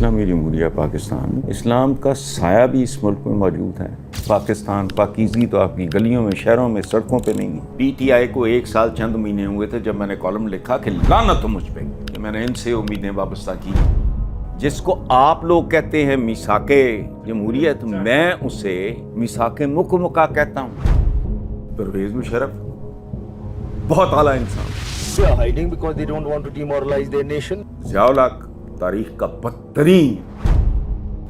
اسلامی جمہوریہ پاکستان میں اسلام کا سایہ بھی اس ملک میں موجود ہے. پاکستان پاکیزگی تو آپ کی گلیوں میں، شہروں میں، سڑکوں پہ نہیں ہے. پی ٹی آئی کو 1 سال چند مہینے ہوئے تھے جب میں نے کالم لکھا کہ لعنت ہو مجھ پہ کہ میں نے ان سے امیدیں وابستہ کی. جس کو آپ لوگ کہتے ہیں میثاق جمہوریت، میں اسے میثاق مکمکہ کہتا ہوں. پرویز مشرف بہت اعلیٰ انسان. They are hiding because they don't want to demoralize their nation. Zia الحق تاریخ کا بدترین.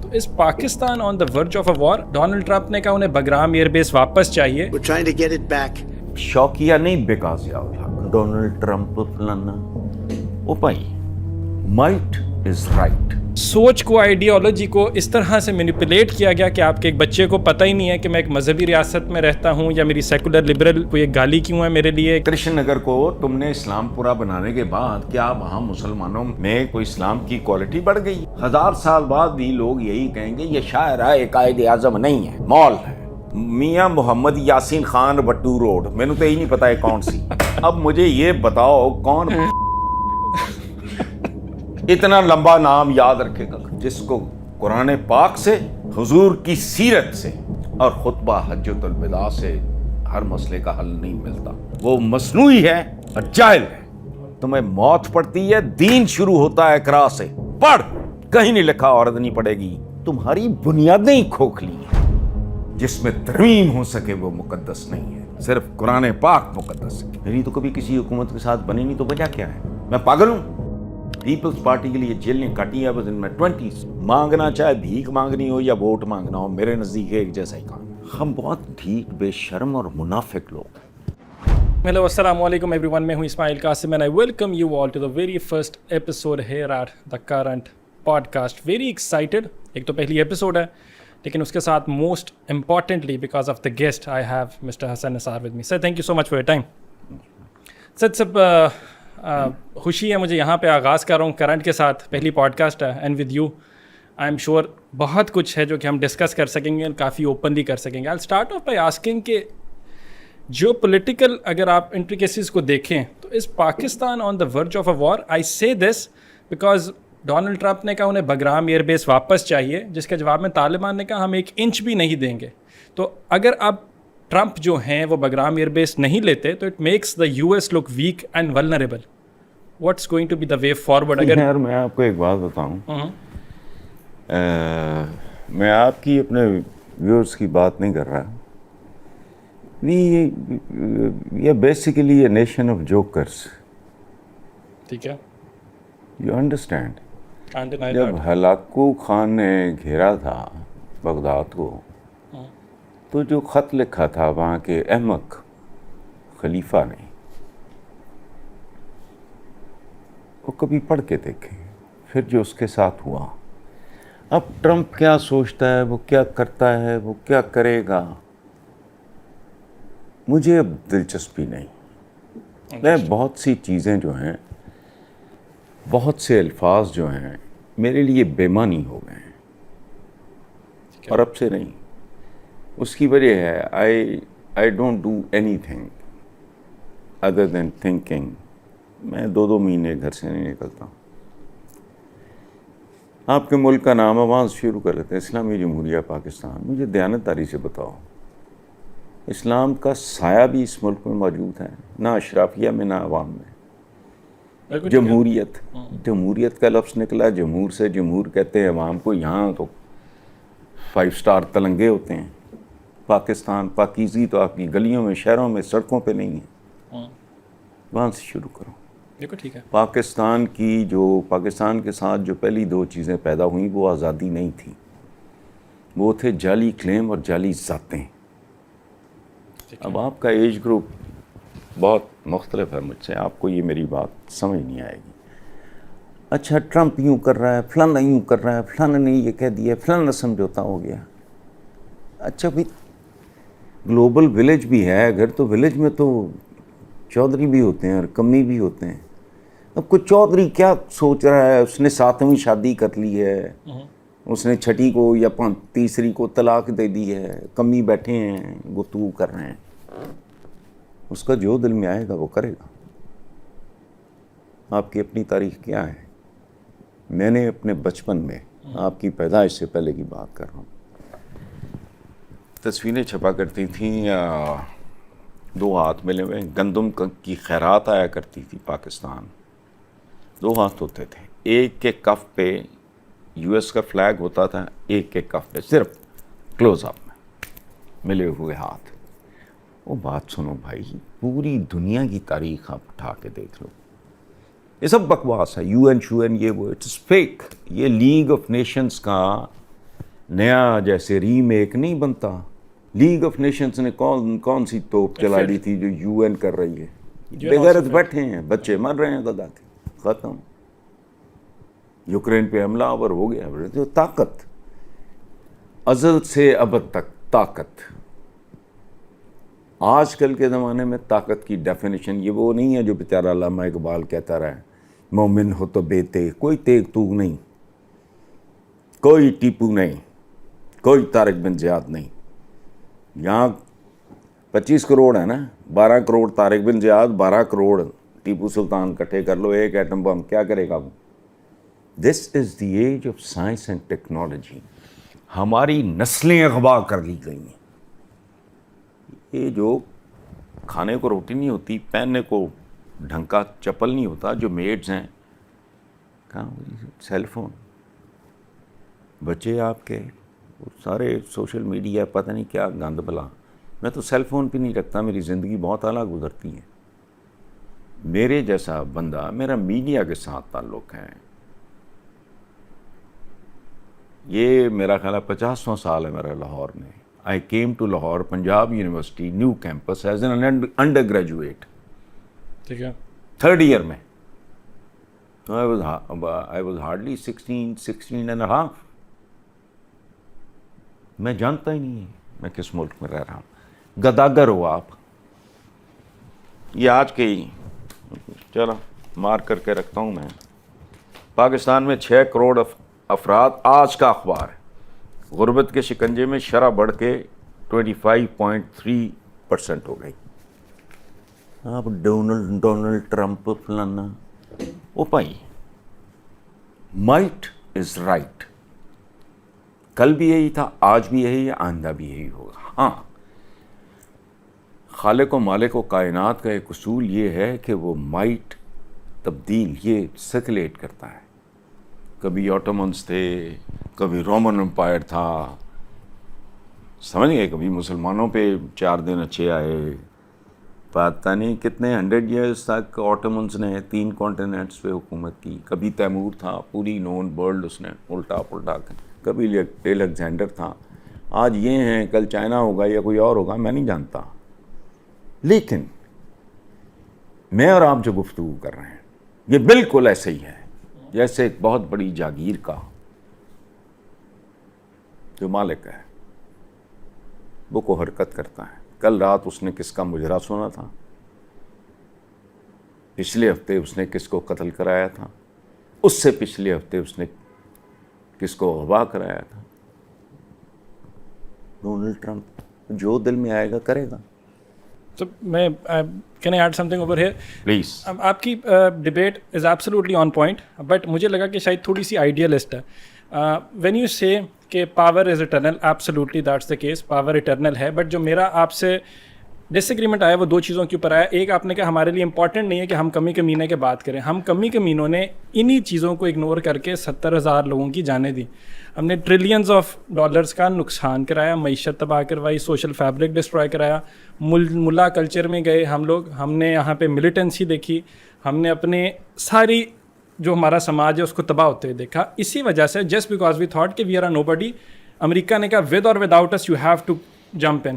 تو اس Pakistan on the verge of a war, Donald Trump نے کہا انہیں بگرام ایئر بیس واپس چاہیے. We're trying to get it back. شوقیہ نہیں بکا ضیاء الحق ڈونلڈ ٹرمپ فلانا. او بھائی، مائٹ از رائٹ. سوچ کو، آئیڈیالوجی کو اس طرح سے مینیپولیٹ کیا گیا کہ آپ کے ایک بچے کو پتہ ہی نہیں ہے کہ میں ایک مذہبی ریاست میں رہتا ہوں یا میری سیکولر لبرل کوئی ایک گالی کیوں ہے میرے لیے. کرشن نگر کو تم نے اسلام پورا بنانے کے بعد کیا وہاں مسلمانوں میں کوئی اسلام کی کوالٹی بڑھ گئی؟ 1000 سال بعد بھی لوگ یہی کہیں گے یہ شاہراہ قائد اعظم نہیں ہے، مال ہے. میاں محمد یاسین خان بٹو روڈ، میں نے تو یہی نہیں پتا ہے کون سی. اب مجھے یہ بتاؤ کون اتنا لمبا نام یاد رکھے گا جس کو قرآن پاک سے، حضور کی سیرت سے اور خطبہ حجۃ الوداع سے ہر مسئلے کا حل نہیں ملتا. وہ مصنوعی ہے اور جاہل ہے. تمہیں موت پڑتی ہے، دین شروع ہوتا ہے اقرا سے. پڑھ، کہیں نہیں لکھا عورت نہیں پڑے گی. تمہاری بنیادیں کھوکھلی ہیں. جس میں ترمیم ہو سکے وہ مقدس نہیں ہے، صرف قرآن پاک مقدس ہے. میری تو کبھی کسی حکومت کے ساتھ بنی نہیں، تو وجہ کیا ہے؟ میں پاگل ہوں؟ پیپلز پارٹی کے لیے جیلیں کاٹی ہے بس ان میں 20 مانگنا، چاہے بھیک مانگنی ہو یا ووٹ مانگنا ہو، میرے نزدیک ایک جیسا ہی کام. ہم بہت ڈھیٹ، بے شرم اور منافق لوگ. ہیلو، السلام علیکم ایوری ون. میں ہوں Ismail Qasim and I welcome you all to the very first episode here at the current podcast. Very excited. ایک تو پہلی ایپیسوڈ ہے، لیکن اس کے ساتھ most importantly because of the guest I have mister Hassan Nisar with me. Sir thank you so much for your time. سب خوشی ہے مجھے یہاں پہ آغاز کر رہا ہوں کرنٹ کے ساتھ. پہلی پوڈ کاسٹ ہے and with you I am sure بہت کچھ ہے جو کہ ہم ڈسکس کر سکیں گے، کافی اوپنلی کر سکیں گے. I start of by asking کہ جو پولیٹیکل اگر آپ انٹریکیسیز کو دیکھیں تو اس Pakistan on the verge of a وار. آئی سے دس بیکاز ڈونلڈ ٹرمپ نے کہا انہیں بگرام ایئر بیس واپس چاہیے، جس کے جواب میں طالبان نے کہا ہم 1 انچ بھی نہیں دیں گے. تو اگر اب ٹرمپ جو ہیں وہ بگرام ایئر بیس نہیں لیتے تو it makes the U S look weak and vulnerable. What's going to be the way forward? اگر یار میں آپ کو ایک بات بتاؤں، میں آپ کی اپنے ویورز کی بات نہیں کر رہا. یہ بیسیکلی اے نیشن آف جوکرس. ٹھیک ہے، یو انڈرسٹینڈ. جب ہلاکو خان نے گھیرا تھا بغداد کو تو جو خط لکھا تھا وہاں کے احمق خلیفہ نے، وہ کبھی پڑھ کے دیکھیں. پھر جو اس کے ساتھ ہوا، اب ٹرمپ کیا سوچتا ہے، وہ کیا کرتا ہے، وہ کیا کرے گا، مجھے اب دلچسپی نہیں. میں بہت سی چیزیں جو ہیں، بہت سے الفاظ جو ہیں میرے لیے بے معنی ہو گئے ہیں اور اب سے نہیں. اس کی وجہ ہے I don't do anything other than thinking. میں 2 مہینے گھر سے نہیں نکلتا. آپ کے ملک کا نام آواز شروع کر لیتے ہیں اسلامی جمہوریہ پاکستان. مجھے دیانتداری سے بتاؤ، اسلام کا سایہ بھی اس ملک میں موجود ہے؟ نہ اشرافیہ میں نہ عوام میں. جمہوریت کا لفظ نکلا جمہور سے. جمہور کہتے ہیں عوام کو. یہاں تو 5 اسٹار تلنگے ہوتے ہیں. پاکستان پاکیزگی تو آپ کی گلیوں میں، شہروں میں، سڑکوں پہ نہیں ہے. وہاں سے شروع کرو. ٹھیک ہے. پاکستان کے ساتھ جو پہلی 2 چیزیں پیدا ہوئیں وہ آزادی نہیں تھی، وہ تھے جعلی کلیم اور جعلی ذاتیں. اب آپ کا ایج گروپ بہت مختلف ہے مجھ سے، آپ کو یہ میری بات سمجھ نہیں آئے گی. اچھا ٹرمپ یوں کر رہا ہے، فلانا یوں کر رہا ہے، فلانا نے یہ کہہ دیا، فلانا سمجھوتا ہو گیا. اچھا بھائی گلوبل ولیج بھی ہے اگر، تو ولیج میں تو چودھری بھی ہوتے ہیں اور کمی بھی ہوتے ہیں. اب کوئی چودھری کیا سوچ رہا ہے، اس نے 7ویں شادی کر لی ہے، اس نے 6ٹھی کو یا 3ری کو طلاق دے دی ہے، کمی بیٹھے ہیں گفتگو کر رہے ہیں. اس کا جو دل میں آئے گا وہ کرے گا. آپ کی اپنی تاریخ کیا ہے؟ میں نے اپنے بچپن میں آپ کی پیدائش سے پہلے کی بات کر رہا ہوں. تصویریں چھپا کرتی تھیں 2 ہاتھ ملے ہوئے, گندم کی خیرات آیا کرتی تھی پاکستان, 2 ہاتھ ہوتے تھے, ایک کے کف پہ یو ایس کا فلیگ ہوتا تھا, ایک کے کف پہ صرف کلوز اپ میں ملے ہوئے ہاتھ. وہ بات سنو بھائی, پوری دنیا کی تاریخ آپ اٹھا کے دیکھ لو, یہ سب بکواس ہے. یو این یہ وہ, اٹس فیک. یہ لیگ آف نیشنز کا نیا جیسے ریمیک نہیں بنتا. لیگ آف نیشنز نے کون سی توپ چلا لی تھی جو یو این کر رہی ہے؟ بغیرت بیٹھے ہیں, بچے مر رہے ہیں گدا کے, ختم. یوکرین پہ حملہ آور ہو گیا. جو طاقت ازل سے ابد تک طاقت, آج کل کے زمانے میں طاقت کی ڈیفینیشن یہ وہ نہیں ہے جو بیچارہ علامہ اقبال کہتا رہا ہے, مومن ہو تو بے تیغ. کوئی تیغ توغ نہیں, کوئی ٹیپو نہیں, کوئی طارق بن زیاد نہیں. یہاں 25 کروڑ ہے نا, 12 کروڑ طارق بن زیاد, 12 کروڑ ٹیپو سلطان کٹھے کر لو, ایک ایٹم بم کیا کرے گا وہ؟ This is the age of science and technology. ہماری نسلیں اغوا کر لی گئی ہیں. یہ جو کھانے کو روٹی نہیں ہوتی, پہننے کو ڈھنگ کا چپل نہیں ہوتا, جو میڈز ہیں کہاں سیل فون, بچے آپ کے سارے سوشل میڈیا, پتہ نہیں کیا گند بلا. میں تو سیل فون پہ نہیں رکھتا, میری زندگی بہت اعلیٰ گزرتی ہے. میرے جیسا بندہ, میرا میڈیا کے ساتھ تعلق ہے. یہ میرا خیال ہے 50واں سال ہے میرا لاہور میں. I came to Lahore, Punjab University, new campus as an undergraduate, ٹھیک ہے, 3rd ایئر میں. I was hardly 16 and a half. میں جانتا ہی نہیں میں کس ملک میں رہ رہا ہوں. گداگر ہو آپ. یہ آج کے ہی چلو مار کر کے رکھتا ہوں میں. پاکستان میں 6 کروڑ افراد, آج کا اخبار ہے, غربت کے شکنجے میں شرح بڑھ کے 25.3% ہو گئی. آپ ڈونلڈ ٹرمپ فلانا, او بھائی مائٹ از رائٹ. کل بھی یہی تھا, آج بھی یہی ہے, آئندہ بھی یہی ہوگا. ہاں, خالق و مالک و کائنات کا ایک اصول یہ ہے کہ وہ مائٹ تبدیل یہ سرکولیٹ کرتا ہے. کبھی آٹومنس تھے, کبھی رومن امپائر تھا, سمجھ گئے, کبھی مسلمانوں پہ 4 دن اچھے آئے, پتہ نہیں کتنے 100 ایئرس تک آٹومنس نے 3 کانٹیننٹس پہ حکومت کی. کبھی تیمور تھا, پوری نون ورلڈ اس نے الٹا پلٹا کر. کبھی الیگزینڈر تھا, آج یہ ہیں, کل چائنا ہوگا یا کوئی اور ہوگا, میں نہیں جانتا. لیکن میں اور آپ جو گفتگو کر رہے ہیں یہ بالکل ایسے ہی ہے جیسے ایک بہت بڑی جاگیر کا جو مالک ہے وہ کو حرکت کرتا ہے. کل رات اس نے کس کا مجرا سنا تھا, پچھلے ہفتے اس نے کس کو قتل کرایا تھا, اس سے پچھلے ہفتے اس نے کس کو اغوا کرایا تھا. ڈونلڈ ٹرمپ جو دل میں آئے گا کرے گا. تو میں can I add something over here please. آپ کی debate is absolutely on point, but مجھے لگا کہ شاید تھوڑی سی آئیڈیلسٹ ہے. وین یو سے کہ power is eternal, absolutely that's the case, power eternal ہے. بٹ جو میرا آپ سے ڈس ایگریمنٹ آیا وہ 2 چیزوں کے اوپر آیا. ایک, آپ نے کہا ہمارے لیے امپورٹنٹ نہیں ہے کہ ہم کمی کمینے کی بات کریں. ہم کمی کمینوں نے انہی چیزوں کو اگنور کر کے 70,000 لوگوں کی جانیں دی. ہم نے ٹریلینز آف ڈالرز کا نقصان کرایا, معیشت تباہ کروائی, سوشل فیبرک ڈسٹرائے کرایا, ملا کلچر میں گئے ہم لوگ. ہم نے یہاں پہ ملیٹنسی دیکھی, ہم نے اپنے ساری جو ہمارا سماج ہے اس کو تباہ ہوتے ہوئے دیکھا. اسی وجہ سے جسٹ بیکاز وی تھاٹ کہ وی آر نو بڈی, امریکہ نے کہا ود اور وداؤٹ اس you have to jump in.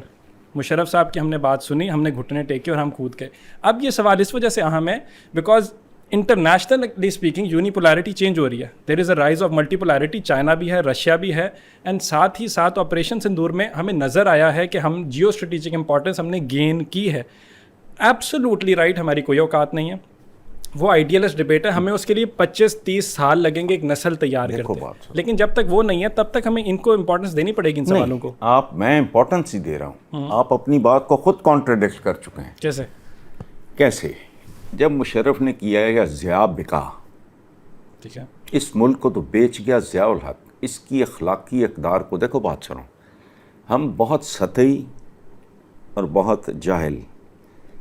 Musharraf Sahab کی ہم نے بات سنی, ہم نے گھٹنے ٹیکے اور ہم کود گئے. اب یہ سوال اس وجہ سے اہم ہے because internationally speaking unipolarity change ہو رہی ہے. There is a rise of multipolarity. China بھی ہے, رشیا بھی ہے, اینڈ ساتھ ہی ساتھ آپریشن سندور میں ہمیں نظر آیا ہے کہ ہم جیو اسٹریٹجک امپورٹنس ہم نے گین کی ہے. ایبسولوٹلی رائٹ, ہماری کوئی اوقات نہیں ہے. وہ آئیڈیلسٹ ڈبیٹ ہے, ہمیں اس کے لیے 25-30 سال لگیں گے ایک نسل تیار کرتے, لیکن جب تک وہ نہیں ہے تب تک ہمیں ان کو امپورٹنس دینی پڑے گی ان سوالوں کو. میں امپورٹنس ہی دے رہا ہوں, آپ اپنی بات کو خود کانٹراڈکٹ کر چکے ہیں. کیسے؟ جب مشرف نے کیا یا ضیاء بکا, ٹھیک ہے, اس ملک کو تو بیچ گیا ضیاء الحق. اس کی اخلاقی اقدار کو دیکھو. بات سنو, ہم بہت سطحی اور بہت جاہل,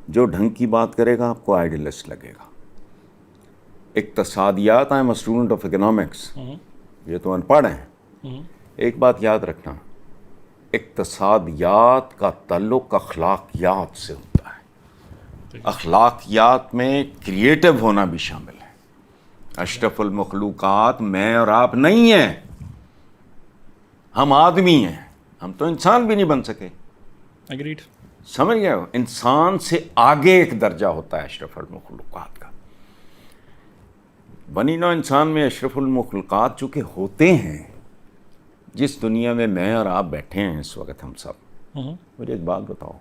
جو ڈھنگ کی بات کرے گا آپ کو آئیڈیلسٹ لگے گا. اقتصادیات, I am a student of economics, یہ تو ان پڑھ ہیں. ایک بات یاد رکھنا, اقتصادیات کا تعلق اخلاقیات سے ہوتا ہے. اخلاقیات میں کریٹو ہونا بھی شامل ہے. اشرف المخلوقات میں اور آپ نہیں ہیں, ہم آدمی ہیں, ہم تو انسان بھی نہیں بن سکے. اگریڈ. سمجھ گئے ہو, انسان سے آگے ایک درجہ ہوتا ہے اشرف المخلوقات کا. بنی نوع انسان میں اشرف المخلوقات چونکہ ہوتے ہیں, جس دنیا میں میں اور آپ بیٹھے ہیں اس وقت ہم سب, مجھے ایک بات بتاؤ,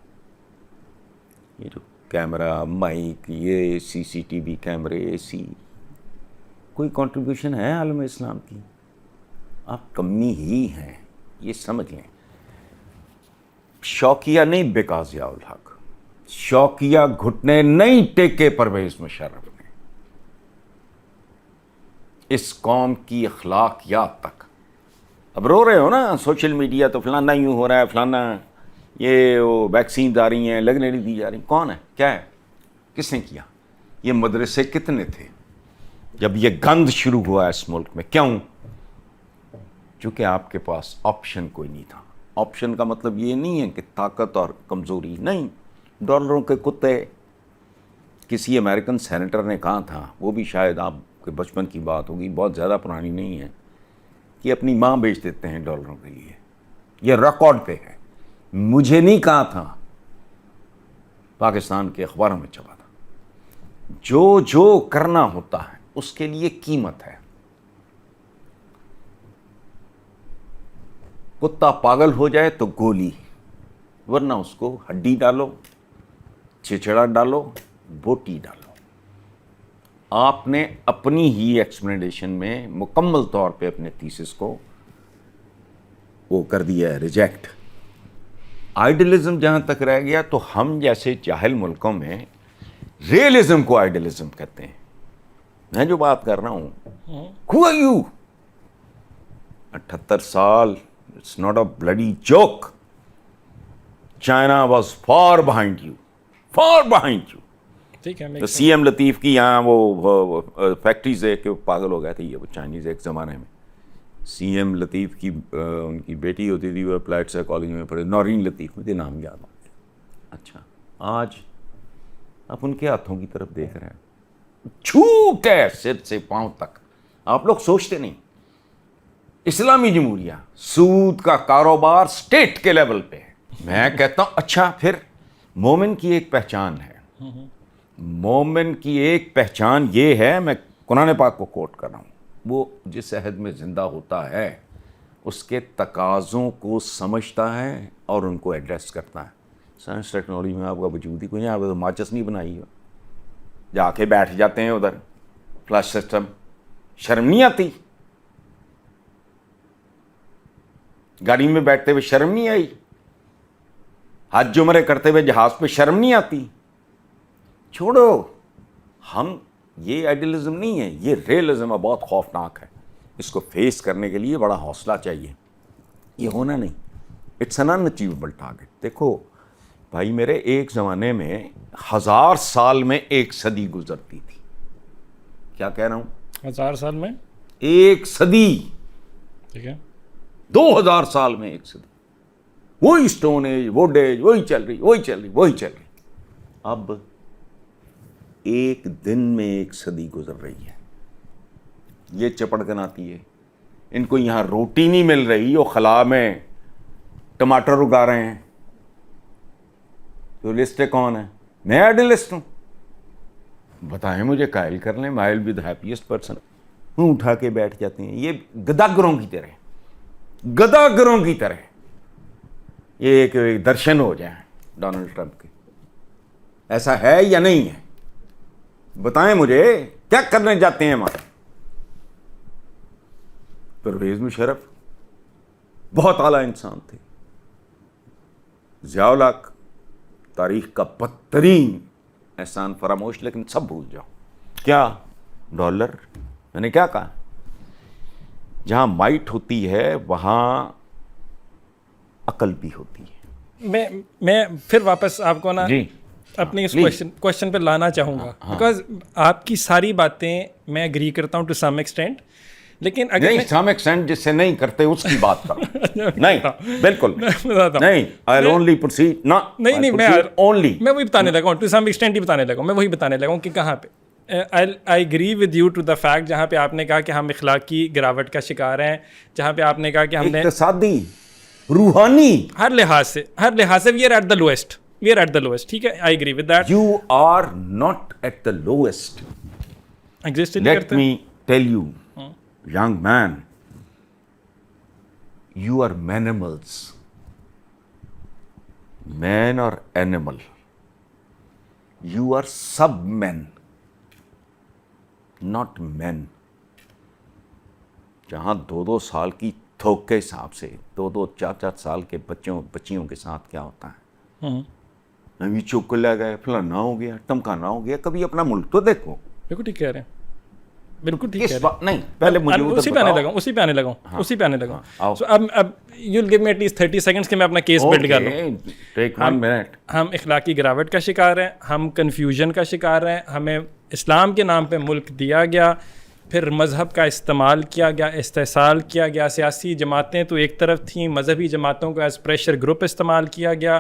یہ جو کیمرہ, مائک, یہ سی سی ٹی وی کیمرے, اے سی, کوئی کنٹریبیوشن ہے عالم اسلام کی؟ آپ کمی ہی ہیں, یہ سمجھ لیں. شوقیہ نہیں بیکا ضیاء الحق, شوقیہ گھٹنے نہیں ٹیکے پرویز مشرف نے. اس قوم کی اخلاقیات تک. اب رو رہے ہو نا سوشل میڈیا تو فلانا یوں ہو رہا ہے, فلانا یہ وہ ویکسین آ رہی ہیں, لگنے نہیں دی جا رہی. کون ہے, کیا ہے, کس نے کیا؟ یہ مدرسے کتنے تھے جب یہ گند شروع ہوا اس ملک میں؟ کیوں؟ چونکہ آپ کے پاس آپشن کوئی نہیں تھا. آپشن کا مطلب یہ نہیں ہے کہ طاقت اور کمزوری, نہیں. ڈالروں کے کتے. کسی امریکن سینیٹر نے کہا تھا, وہ بھی شاید آپ کے بچپن کی بات ہوگی, بہت زیادہ پرانی نہیں ہے, کہ اپنی ماں بیچ دیتے ہیں ڈالروں کے لیے. یہ ریکارڈ پہ ہے, مجھے نہیں کہا تھا, پاکستان کے اخباروں میں چھپا تھا. جو کرنا ہوتا ہے اس کے لیے قیمت ہے. کتا پاگل ہو جائے تو گولی, ورنہ اس کو ہڈی ڈالو, چھچڑا ڈالو, بوٹی ڈالو. آپ نے اپنی ہی ایکسپلینیشن میں مکمل طور پہ اپنے تھیسس کو وہ کر دیا ہے, ریجیکٹ. آئیڈیلزم جہاں تک رہ گیا, تو ہم جیسے جاہل ملکوں میں ریئلزم کو آئیڈیلزم کہتے ہیں. میں جو بات کر رہا ہوں, who are you? 78 سال, it's not a bloody joke. China was far behind you, far behind you. ٹھیک ہے. تو سی ایم لطیف کی یہاں وہ فیکٹریز دیکھ کے پاگل ہو گئے تھے, یہ وہ چائنیز ایک زمانے میں. سی ایم لطیف کی ان کی بیٹی ہوتی تھی, وہ اپلائڈ سائیکالوجی میں پڑھے, نورین لطیف, مجھے نام یاد آ گیا. اچھا, آج آپ ان کے ہاتھوں کی طرف دیکھ رہے ہیں, چھوٹ ہے سر سے پاؤں تک. آپ لوگ سوچتے نہیں, اسلامی جمہوریہ, سود کا کاروبار اسٹیٹ کے لیول پہ ہے. میں کہتا ہوں اچھا, پھر مومن کی ایک پہچان ہے. مومن کی ایک پہچان یہ ہے, میں قرآن پاک کو کوٹ کر رہا ہوں, وہ جس عہد میں زندہ ہوتا ہے اس کے تقاضوں کو سمجھتا ہے اور ان کو ایڈریس کرتا ہے. سائنس ٹیکنالوجی میں آپ کا وجود ہی کوئی نہیں, آپ تو ماچس نہیں بنائی ہو, جا کے بیٹھ جاتے ہیں ادھر, فلش سسٹم. شرم نہیں آتی؟ گاڑی میں بیٹھتے ہوئے شرم نہیں آئی؟ حج عمرے کرتے ہوئے جہاز پہ شرم نہیں آتی؟ چھوڑو, ہم یہ آئیڈیلزم نہیں ہے, یہ ریئلزم ہے, بہت خوفناک ہے. اس کو فیس کرنے کے لیے بڑا حوصلہ چاہیے, یہ ہونا نہیں. It's an unachievable target. دیکھو بھائی میرے, ایک زمانے میں 1000 سال میں ایک صدی گزرتی تھی. کیا کہہ رہا ہوں؟ 1000 سال میں ایک صدی. ٹھیک ہے. 2000 سال میں ایک صدی. وہی اسٹون ایج, ووڈ ایج, وہی چل رہی. اب ایک دن میں ایک صدی گزر رہی ہے. یہ چپڑکن آتی ہے, ان کو یہاں روٹی نہیں مل رہی, وہ خلا میں ٹماٹر اگا رہے ہیں. تو لسٹ کون ہے؟ میں آئیڈیلسٹ ہوں. بتائیں مجھے, قائل کر لیں. مائل بی دا ہیپیسٹ پرسن. اٹھا کے بیٹھ جاتے ہیں, یہ گداگروں کی طرح, یہ ایک درشن ہو جائیں ڈونلڈ ٹرمپ کے. ایسا ہے یا نہیں ہے؟ بتائیں مجھے, کیا کرنے جاتے ہیں ہمارے؟ پرویز مشرف بہت اعلیٰ انسان تھے. ضیاء الحق تاریخ کا بدترین احسان فراموش, لیکن سب بھول جاؤ. کیا ڈالر؟ میں نے کیا کہا؟ جہاں مائٹ ہوتی ہے وہاں عقل بھی ہوتی ہے. میں پھر واپس آپ کو نا جی اپنی اس کوشچن پہ لانا چاہوں گا, بیکاز آپ کی ساری باتیں میں اگری کرتا ہوں ٹو سم ایکسٹینٹ, لیکن اگر نہیں سم ایکسٹینٹ جس سے نہیں کرتے اس کی بات کرو. نہیں بالکل نہیں, I'll only proceed نہیں only میں وہی بتانے لگا ہوں, ٹو سم ایکسٹینٹ ہی بتانے لگا ہوں, میں وہی بتانے لگا ہوں کہ کہاں پہ I agree with you to the fact جہاں پہ آپ نے کہا کہ ہم اخلاقی گراوٹ کا شکار ہیں, جہاں پہ آپ نے کہا کہ ہم نے اقتصادی روحانی ہر لحاظ سے we are at the lowest, ٹھیک ہے, آئی agree with that. You are not at the lowest. Exist نہیں Let کرتے. me tell you, young man, you are manimals. Man or animal. You are sub-men, not men. جہاں 2 سال کی تھوک کے حساب سے 4 سال کے بچیوں کے ساتھ کیا ہوتا ہے, ابھی چوک کو لے گئے, فلانا ہو گیا, ٹمکانا ہو گیا. کبھی اپنا ملک تو دیکھو. بالکل ٹھیک کہہ رہے ہیں, بالکل ٹھیک کس کہہ رہے بات نہیں, پہلے مجھے ہیں. اسی پہ آنے لگا ہوں. سو اب you will give me at least 30 seconds کہ میں اپنا کیس بلڈ کر لوں. Take 1 minute. ہم اخلاقی گراوٹ کا شکار ہیں, ہم کنفیوژن کا شکار ہیں, ہمیں اسلام کے نام پہ ملک دیا گیا, پھر مذہب کا استعمال کیا گیا, استحصال کیا گیا, سیاسی جماعتیں تو ایک طرف تھیں, مذہبی جماعتوں کو ایز پریشر گروپ استعمال کیا گیا,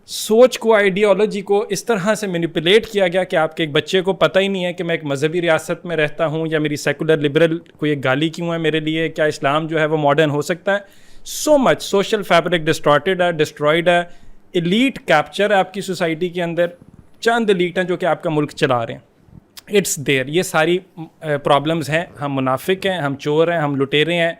سوچ کو, آئیڈیالوجی کو اس طرح سے مینیپولیٹ کیا گیا کہ آپ کے ایک بچے کو پتہ ہی نہیں ہے کہ میں ایک مذہبی ریاست میں رہتا ہوں یا میری سیکولر لبرل کوئی ایک گالی کیوں ہے میرے لیے, کیا اسلام جو ہے وہ ماڈرن ہو سکتا ہے. سو مچ سوشل فیبرک ڈسٹارٹیڈ ہے, ڈسٹرائڈ ہے, ایلیٹ کیپچر ہے آپ کی سوسائٹی کے اندر, چند ایلیٹ ہیں جو کہ آپ کا ملک چلا رہے ہیں. اٹس دیر, یہ ساری پرابلمز ہیں. ہم منافق ہیں, ہم چور ہیں, ہم لٹیرے ہیں,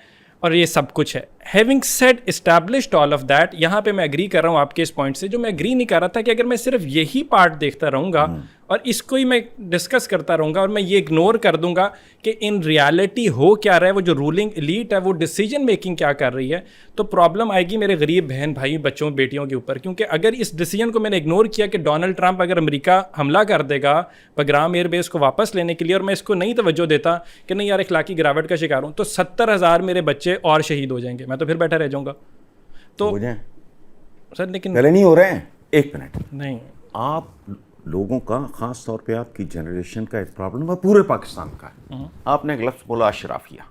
اور یہ سب کچھ ہے. Having said established all of that, یہاں پہ میں اگری کر رہا ہوں آپ کے اس پوائنٹ سے. جو میں اگری نہیں کر رہا تھا کہ اگر میں صرف یہی پارٹ دیکھتا رہوں گا اور اس کو ہی میں ڈسکس کرتا رہوں گا اور میں یہ اگنور کر دوں گا کہ ان ریالٹی ہو کیا رہا ہے, وہ جو رولنگ ایلیٹ ہے وہ ڈیسیجن میکنگ کیا کر رہی ہے, تو پرابلم آئے گی میرے غریب بہن بھائی بچوں بیٹیوں کے اوپر. کیونکہ اگر اس ڈیسیجن کو میں نے اگنور کیا کہ ڈونلڈ ٹرمپ اگر امریکہ حملہ کر دے گا بگرام ایئر بیس کو واپس لینے کے لیے, اور میں اس کو نہیں توجہ دیتا کہ نہیں یار اخلاقی گراوٹ کا شکار ہوں, تو 70,000 میرے بچے اور شہید ہو جائیں گے, میں تو پھر بیٹھا رہ جاؤں گا. تو ہو جائیں سر لیکن پہلے نہیں ہو رہے ہیں. 1 منٹ. نہیں, آپ لوگوں کا, خاص طور پہ آپ کی جنریشن کا ایک پرابلم ہے, پورے پاکستان کا ہے. آپ نے ایک لفظ بولا اشرافیہ.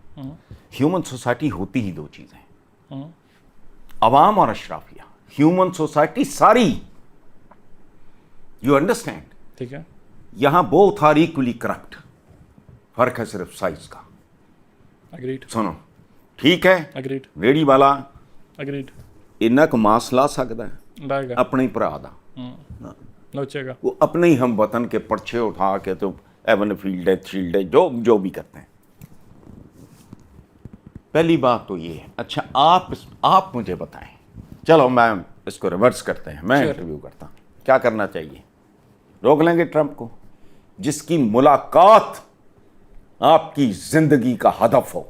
ہیومن سوسائٹی ہوتی ہی 2 چیزیں, عوام اور اشرافیہ. ہیومن سوسائٹی ساری, یو انڈرسٹینڈ, ٹھیک ہے, یہاں بوتھ آر ایکولی کرپٹ. فرق ہے صرف سائز کا. اگریڈ, سنو ٹھیک ہے, اگریڈ, ریڑی والا اگریڈ, انہیں کو ماس لا سکتا ہے لائے گا, اپنے ہی بھرا دا, نوچے گا, وہ اپنے ہی ہم وطن کے پرچے اٹھا کے تو ایون فیلڈ ہے, شیلڈ ہے, جو بھی کرتے ہیں. پہلی بات تو یہ ہے. اچھا آپ مجھے بتائیں, چلو میں اس کو ریورس کرتے ہیں, میں انٹرویو کرتا ہوں, کیا کرنا چاہیے؟ روک لیں گے ٹرمپ کو جس کی ملاقات آپ کی زندگی کا ہدف ہو.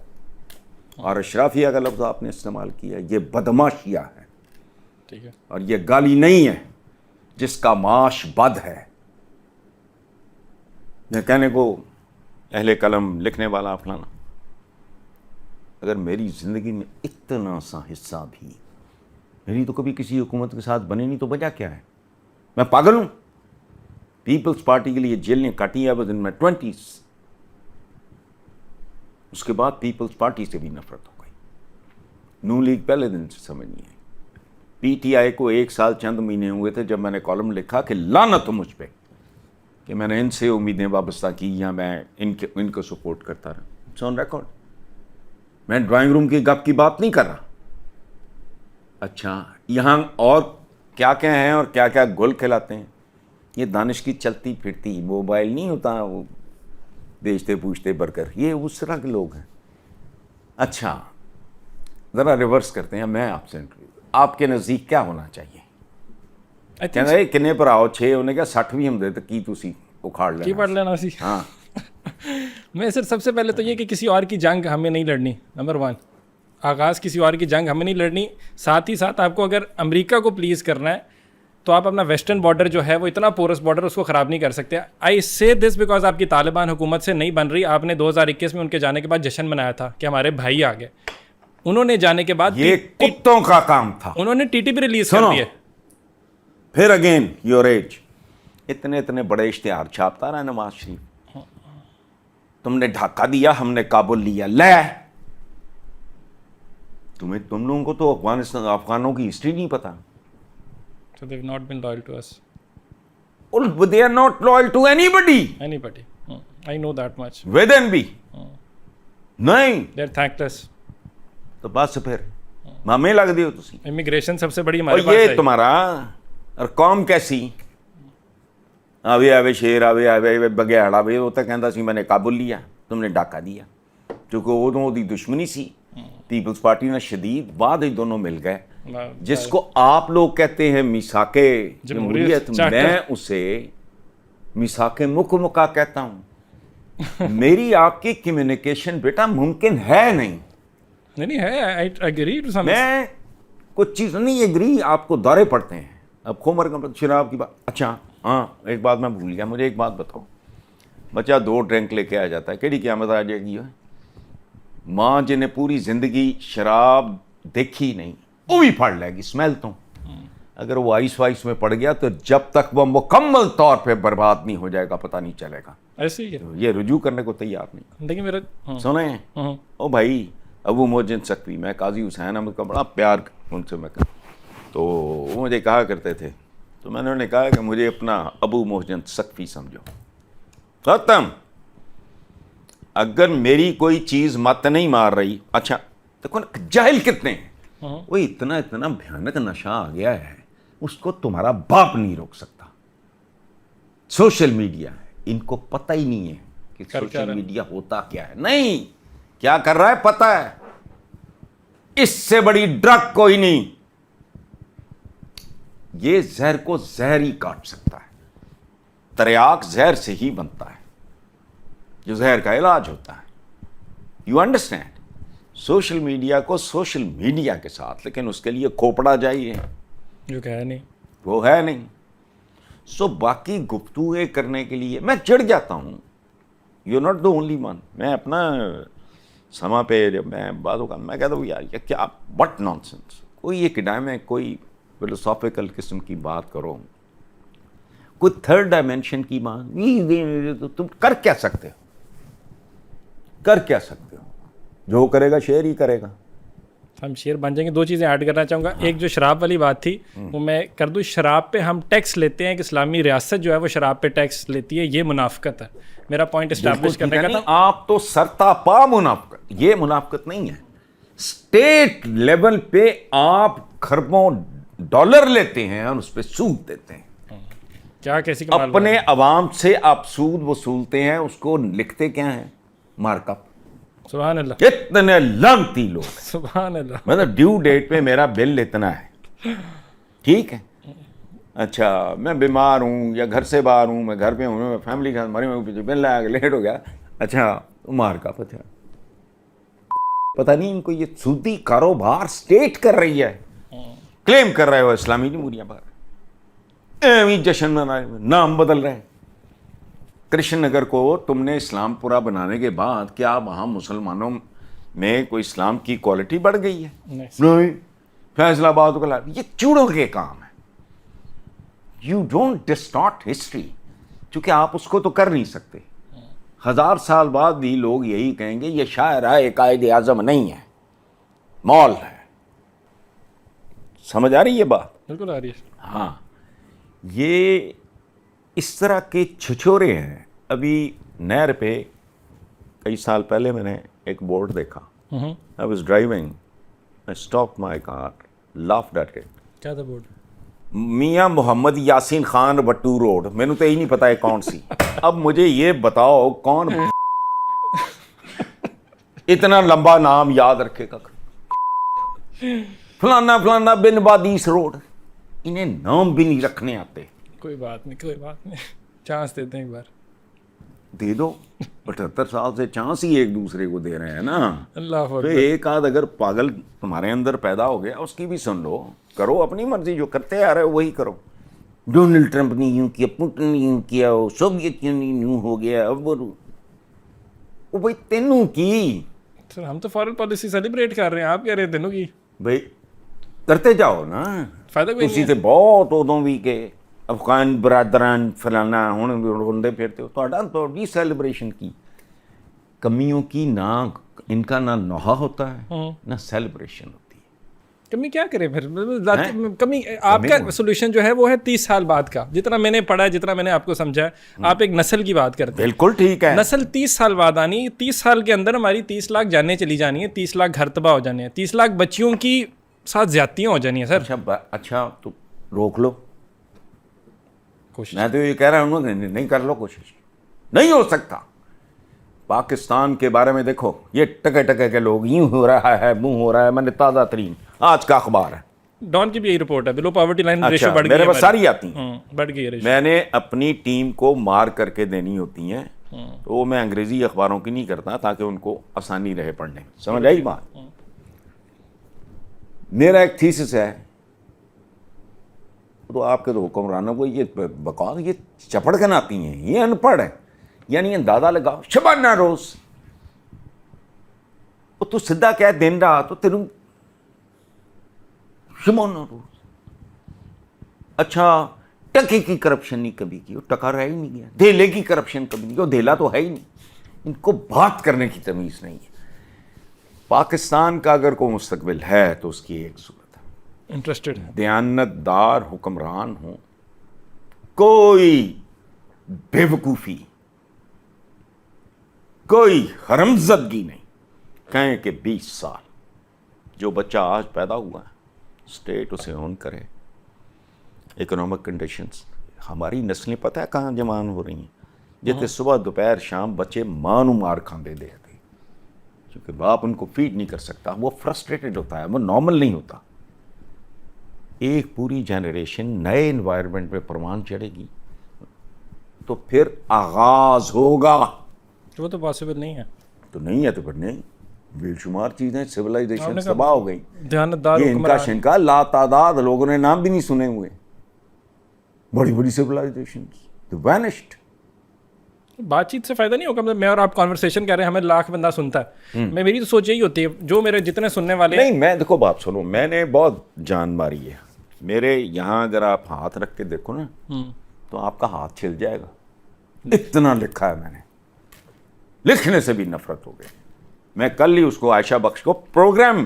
اور اشرافیہ کا لفظ آپ نے استعمال کیا, یہ بدماشیہ ہے, ٹھیک ہے, اور یہ گالی نہیں ہے جس کا معاش بد ہے. میں کہنے کو اہل قلم لکھنے والا فلانا, اگر میری زندگی میں اتنا سا حصہ بھی میری تو کبھی کسی حکومت کے ساتھ بنے نہیں, تو وجہ کیا ہے؟ میں پاگل ہوں؟ پیپلز پارٹی کے لیے جیلیں کاٹی ہے ان میں 20s. اس کے بعد پیپلز پارٹی سے بھی نفرت ہو گئی. نون لیگ پہلے دن سے سمجھ نہیں آئی. پی ٹی آئی کو 1 سال چند مہینے ہوئے تھے جب میں نے کالم لکھا کہ لعنت ہو مجھ پہ کہ میں نے ان سے امیدیں وابستہ کی یا میں ان کو سپورٹ کرتا رہا. It's on record. میں ڈرائنگ روم کی گپ کی بات نہیں کر رہا. اچھا یہاں اور کیا کیا ہیں اور کیا کیا گل کھلاتے ہیں. یہ دانش کی چلتی پھرتی موبائل نہیں ہوتا, وہ بیچتے پوچھتے برگر, یہ اس طرح کے لوگ ہیں. اچھا ذرا ریورس کرتے ہیں, میں آپ سے انٹرویو, آپ کے نزدیک کیا ہونا چاہیے؟ کہنا کنے پر آؤ 6 ہونے کا 60 بھی ہم دیتے کی تسی اکھاڑ لینا, کی پڑھ لینا سی. ہاں میں سر سب سے پہلے تو یہ کہ کسی اور کی جنگ ہمیں نہیں لڑنی. نمبر 1, آغاز کسی اور کی جنگ ہمیں نہیں لڑنی. ساتھ ہی ساتھ آپ کو اگر امریکہ کو پلیز کرنا ہے تو آپ اپنا ویسٹرن بارڈر جو ہے وہ اتنا پورس بارڈر اس کو خراب نہیں کر سکتے. آئی سے دس بیکاز آپ کی طالبان حکومت سے نہیں بن رہی. آپ نے 2021 میں ان کے جانے کے بعد جشن منایا تھا کہ ہمارے بھائی آ گئے. انہوں نے جانے کے بعد یہ کتوں کا کام تھا. انہوں نے ٹی ٹی پی ریلیز کر دی ہے. پھر اگین یور ایج, اتنے بڑے اشتہار چھاپتا رہا نواز شریف. تم نے ڈھاکہ دیا, ہم نے کابل لیا. لے تم لوگوں کو تو افغانوں کی ہسٹری نہیں پتا. So they've not been loyal to us. They are not loyal to anybody. Anybody. I know that much. Within بھی نہیں. They're thankless. تو بس پھر مامے لگ دیو تسی. Immigration سب سے بڑی اور ہمارے پاس یہ ہے. تمہارا اور قوم کیسی آوے شیر آوے بگیاڑا آوے وہ تو کہندا سی میں نے کابل لیا, تم نے ڈاکہ دیا. کیونکہ ادوں دی دشمنی سی پیپلز پارٹی نے شدید, بعد ہی دونوں مل گئے. جس کو آپ لوگ کہتے ہیں میثاق جمہوریت, میں اسے میثاق مکہ کہتا ہوں. میری آپ کی کمیونیکیشن بیٹا ممکن ہے نہیں. نہیں ہے. I agree to some میں کچھ چیز نہیں ایگری, آپ کو دورے پڑتے ہیں. اب خمر کا شراب کی بات, اچھا ہاں ایک بات میں بھول گیا, مجھے ایک بات بتاؤ. بچہ 2 ڈرنک لے کے آ جاتا ہے, کیڑی قیامت آ جائے گی. ماں جنہیں پوری زندگی شراب دیکھی نہیں وہ بھی پڑ لے گی اسمیل تو. اگر وہ آئس وائس میں پڑ گیا تو جب تک وہ مکمل طور پہ برباد نہیں ہو جائے گا پتہ نہیں چلے گا. ایسے ہی ہے. یہ رجوع کرنے کو تیار نہیں. لیکن میرا سنیں او بھائی, ابو محسن ثقفی, میں قاضی حسین احمد کا بڑا پیار ان سے میں تو وہ مجھے کہا کرتے تھے, تو میں نے کہا کہ مجھے اپنا ابو محسن ثقفی سمجھو. ختم. اگر میری کوئی چیز مت نہیں مار رہی, اچھا دیکھو جاہل کتنے ہیں, وہ اتنا بھیانک نشہ آ گیا ہے اس کو تمہارا باپ نہیں روک سکتا. سوشل میڈیا ہے, ان کو پتہ ہی نہیں ہے کہ سوشل میڈیا ہوتا کیا ہے. نہیں کیا کر رہا ہے پتہ ہے, اس سے بڑی ڈرگ کوئی نہیں. یہ زہر کو زہر ہی کاٹ سکتا ہے. تریاک زہر سے ہی بنتا ہے جو زہر کا علاج ہوتا ہے. You understand. سوشل میڈیا کو سوشل میڈیا کے ساتھ, لیکن اس کے لیے کھوپڑا چاہیے جو کہ ہے نہیں, وہ ہے نہیں. سو باقی گفتگویں کرنے کے لیے میں چڑھ جاتا ہوں. You not the only one. میں اپنا سما پہ جب میں باتوں کا میں کہتا ہوں یار یہ کیا بٹ نان سینس. کوئی ایک ڈائمیں کوئی فلسافیکل قسم کی بات کرو, کوئی تھرڈ ڈائمینشن کی بات, تم کر کیا سکتے ہو, کر کیا سکتے ہو. جو کرے گا شیئر ہی کرے گا. ہم شیئر بن جائیں گے. 2 چیزیں ایڈ کرنا چاہوں گا. ایک جو شراب والی بات تھی وہ میں کر دوں. شراب پہ ہم ٹیکس لیتے ہیں کہ اسلامی ریاست جو ہے وہ شراب پہ ٹیکس لیتی ہے, یہ منافقت ہے. میرا پوائنٹ اسٹیبلش کرنے کا تھا. آپ تو سرتا پا منافقت, یہ منافقت نہیں ہے. اسٹیٹ لیول پہ آپ خربوں ڈالر لیتے ہیں اور اس پہ سود دیتے ہیں. کیا کیسی اپنے عوام سے آپ سود وصولتے ہیں, اس کو لکھتے کیا ہیں مارک اپ. سبحان اللہ. اتنے لانتی لوگ, سبحان اللہ. مطلب ڈیو ڈیٹ پہ میرا بل اتنا ہے, ٹھیک ہے. اچھا میں بیمار ہوں یا گھر سے باہر ہوں, میں گھر پہ ہوں, میں فیملی کے ساتھ مری میں بل آ کے لیٹ ہو گیا. اچھا مارک اپ. اچھا پتہ نہیں ان کو یہ سودی کاروبار اسٹیٹ کر رہی ہے, کلیم کر رہے ہو اسلامی جمہوریہ پر. ایویں جشن منا رہے, نام بدل رہے. کرشن نگر کو تم نے اسلام پورا بنانے کے بعد کیا وہاں مسلمانوں میں کوئی اسلام کی کوالٹی بڑھ گئی ہے؟ نہیں. فیصل آباد کو یہ چوڑوں کے کام ہے. یو ڈونٹ ڈسٹارٹ ہسٹری, چونکہ آپ اس کو تو کر نہیں سکتے. 1000 سال بعد بھی لوگ یہی کہیں گے یہ شاعر ہے, قائد اعظم نہیں ہے, مول ہے. سمجھ آ رہی ہے بات؟ بالکل آ رہی ہے. ہاں یہ اس طرح کے چھچورے ہیں. ابھی نہر پہ کئی سال پہلے میں نے ایک بورڈ دیکھا. I was driving, I stopped my car, laughed at it. کیا تھا بورڈ؟ میاں محمد یاسین خان بٹو روڈ. میں نے تو یہی نہیں پتا ہے کون سی. اب مجھے یہ بتاؤ کون اتنا لمبا نام یاد رکھے گا. فلانا فلانا بن بادیس روڈ. انہیں نام بھی نہیں رکھنے آتے. کوئی بات نہیں, کوئی بات نہیں, چانس دیتے ہیں ایک بار. دے دو. 78 سال سے چانس ہی ایک دوسرے کو دے رہے ہیں نا. اللہ تو ایک آدھ اگر پاگل تمہارے اندر پیدا ہو گیا اس کی بھی سن لو, کرو اپنی مرضی, جو کرتے آ رہے ہو وہی کرو. ڈونلڈ ٹرمپ نے یوں کیا, پوٹن نے یوں کیا, سوویت یونین یوں ہو گیا, اب وہ بھائی تینوں کی. سر ہم تو فارن پالیسی سیلیبریٹ کر رہے ہیں, آپ کہہ رہے ہیں تینوں کی. بھائی کرتے جاؤ نا, فائدہ کوئی تسی نہیں تے بہت ادوں بھی کہ افغان برادران فلانا ہن ہونڈے پھرتے ہو, تھوڑی سیلیبریشن کی کمیوں کی نہ ان کا نہ نوحہ ہوتا ہے نہ سیلیبریشن ہوتی ہے. کمی کیا کرے پھر, کمی آپ کا سولوشن جو ہے وہ ہے 30 سال بعد کا. جتنا میں نے پڑھا ہے, جتنا میں نے آپ کو سمجھا ہے, آپ ایک نسل کی بات کرتے ہیں. بالکل ٹھیک ہے. نسل 30 سال بعد آنی, 30 سال کے اندر ہماری 30 لاکھ جانیں چلی جانی ہے, 30 لاکھ گھر تباہ ہو جانے ہیں, 30 لاکھ بچیوں کی ساتھ زیادتیاں ہو جانی ہیں. سر اچھا تو روک لو کوشش. میں تو یہ کہہ رہا ہوں نہیں کر لو کوشش, نہیں ہو سکتا. پاکستان کے بارے میں دیکھو, یہ ٹکے ٹکے کے لوگ یوں ہو رہا ہے, منہ ہو رہا ہے. میں نے تازہ ترین آج کا اخبار ہے, ڈان کی بھی یہی رپورٹ ہے, بلو پاورٹی لائن ریشو بڑھ گئی ہے. میرے پاس ساری آتی ہیں, بڑھ گئی ہے ریشو. میں نے اپنی ٹیم کو مار کر کے دینی ہوتی ہیں, تو وہ میں انگریزی اخباروں کی نہیں کرتا تاکہ ان کو آسانی رہے پڑھنے میں. سمجھ آئی بات؟ میرا ایک تھیسس ہے, تو آپ کے تو حکمرانوں کو یہ بکواس, یہ چپڑ کے آتی ہیں, یہ ان پڑھ ہے. یعنی اندازہ لگاؤ, شبانہ روز تو سدھا کہہ دن رات, تو تیروں شبانہ روز. اچھا ٹکے کی کرپشن نہیں کبھی کی, وہ ٹکا رہ ہی نہیں گیا. دھیلے کی کرپشن کبھی نہیں, وہ دھیلا تو ہے ہی نہیں. ان کو بات کرنے کی تمیز نہیں ہے. پاکستان کا اگر کوئی مستقبل ہے تو اس کی ایک صورت ہے, انٹرسٹڈ دیانت دار حکمران ہوں, کوئی بے وقوفی, کوئی حرمزدگی نہیں. کہیں کہ 20 سال جو بچہ آج پیدا ہوا ہے, اسٹیٹ اسے اون کرے. اکنامک کنڈیشنز, ہماری نسلیں پتہ ہے کہاں جوان ہو رہی ہیں, جتنے صبح دوپہر شام بچے ماں نو مار کھاندے دے دے, کیونکہ باپ ان کو فیڈ نہیں کر سکتا. وہ فرسٹریٹڈ ہوتا ہے, وہ نارمل نہیں ہوتا. ایک پوری جنریشن نئے انوائرمنٹ میں پروان چڑھے گی تو پھر آغاز ہوگا. وہ تو پاسبل نہیں ہے. تو نہیں ہے تو پھر نہیں. بے شمار چیزیں سویلائزیشن تباہ ہو گئی. دیانتدار یہ ان کا شنکا لا تعداد لوگوں نے نام بھی نہیں سنے ہوئے. بڑی بڑی سویلائزیشن وینشڈ. بات چیت سے فائدہ نہیں ہوگا. میں اور آپ کانورسیشن کر رہے ہیں, ہمیں لاکھ بندہ سنتا ہے, میں میری تو سوچ یہی ہوتی ہے جو میرے جتنے سننے والے نہیں. میں دیکھو بات سنو, میں نے بہت جان ماری ہے. میرے یہاں اگر آپ ہاتھ رکھ کے دیکھو نا تو آپ کا ہاتھ چھل جائے گا, اتنا لکھا ہے میں نے. لکھنے سے بھی نفرت ہو گئی. میں کل ہی اس کو عائشہ بخش کو پروگرام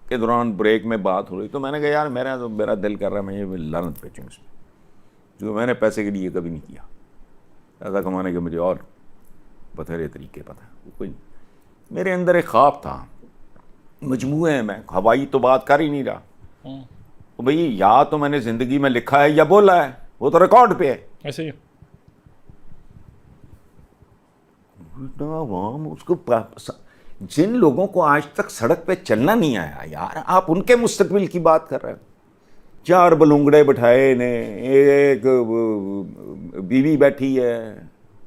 کے دوران بریک میں بات ہو رہی, تو میں نے کہا یار میرا دل کر رہا ہے میں یہ لعنت بیچوں اس میں, کیونکہ میں نے پیسے کے لیے کبھی نہیں کیا. پیسہ کمانے کے مجھے اور بتھیرے طریقے پتہ ہے, کوئی نہیں. میرے اندر ایک خواب تھا, مجموعے ہیں, میں ہوائی تو بات کر ہی نہیں رہا. بھئی یا تو میں نے زندگی میں لکھا ہے یا بولا ہے, وہ تو ریکارڈ پہ ہے. ایسے ہی عوام اس کو, جن لوگوں کو آج تک سڑک پہ چلنا نہیں آیا یار, آپ ان کے مستقبل کی بات کر رہے ہو. 4 بلونگڑے بٹھائے نے, ایک بیوی بیٹھی ہے,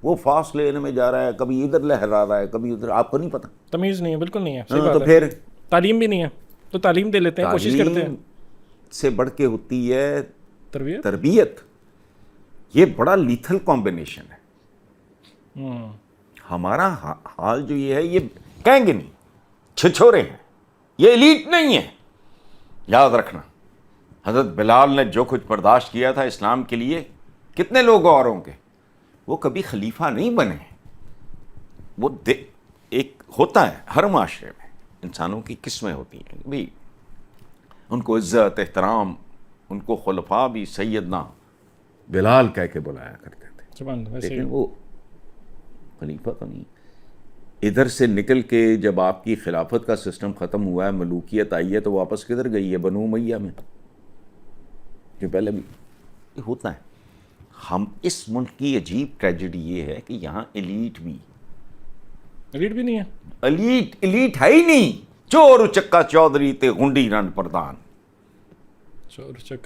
وہ فاصل لینے میں جا رہا ہے, کبھی ادھر لہرا رہا ہے کبھی ادھر. آپ کو نہیں پتا, تمیز نہیں ہے, بالکل نہیں ہے. تو پھر تعلیم بھی نہیں ہے, تو تعلیم دے لیتے ہیں, کوشش کرتے ہیں. سے بڑھ کے ہوتی ہے تربیت. یہ بڑا لیتھل کمبینیشن ہے. ہمارا حال جو یہ ہے, یہ کہیں گے نہیں, چھچورے ہیں, یہ ایلیٹ نہیں ہے. یاد رکھنا, حضرت بلال نے جو کچھ برداشت کیا تھا اسلام کے لیے, کتنے لوگ اور ہوں گے, وہ کبھی خلیفہ نہیں بنے. وہ ایک ہوتا ہے ہر معاشرے میں, انسانوں کی قسمیں ہوتی ہیں بھائی, ان کو عزت احترام, ان کو خلفاء بھی سیدنا بلال کہہ کے بلایا کرتے تھے, لیکن وہ خلیفہ تو نہیں. ادھر سے نکل کے جب آپ کی خلافت کا سسٹم ختم ہوا ہے, ملوکیت آئی ہے, تو واپس کدھر گئی ہے؟ بنو امیہ میں, جو پہلے بھی ہوتا ہے. ہم اس ملک کی عجیب ٹریجڈی یہ ہے کہ یہاں ایلیٹ نہیں ہے. ایلیٹ ہے ہی نہیں. چور چکا چودھری تے گنڈی رن پردان,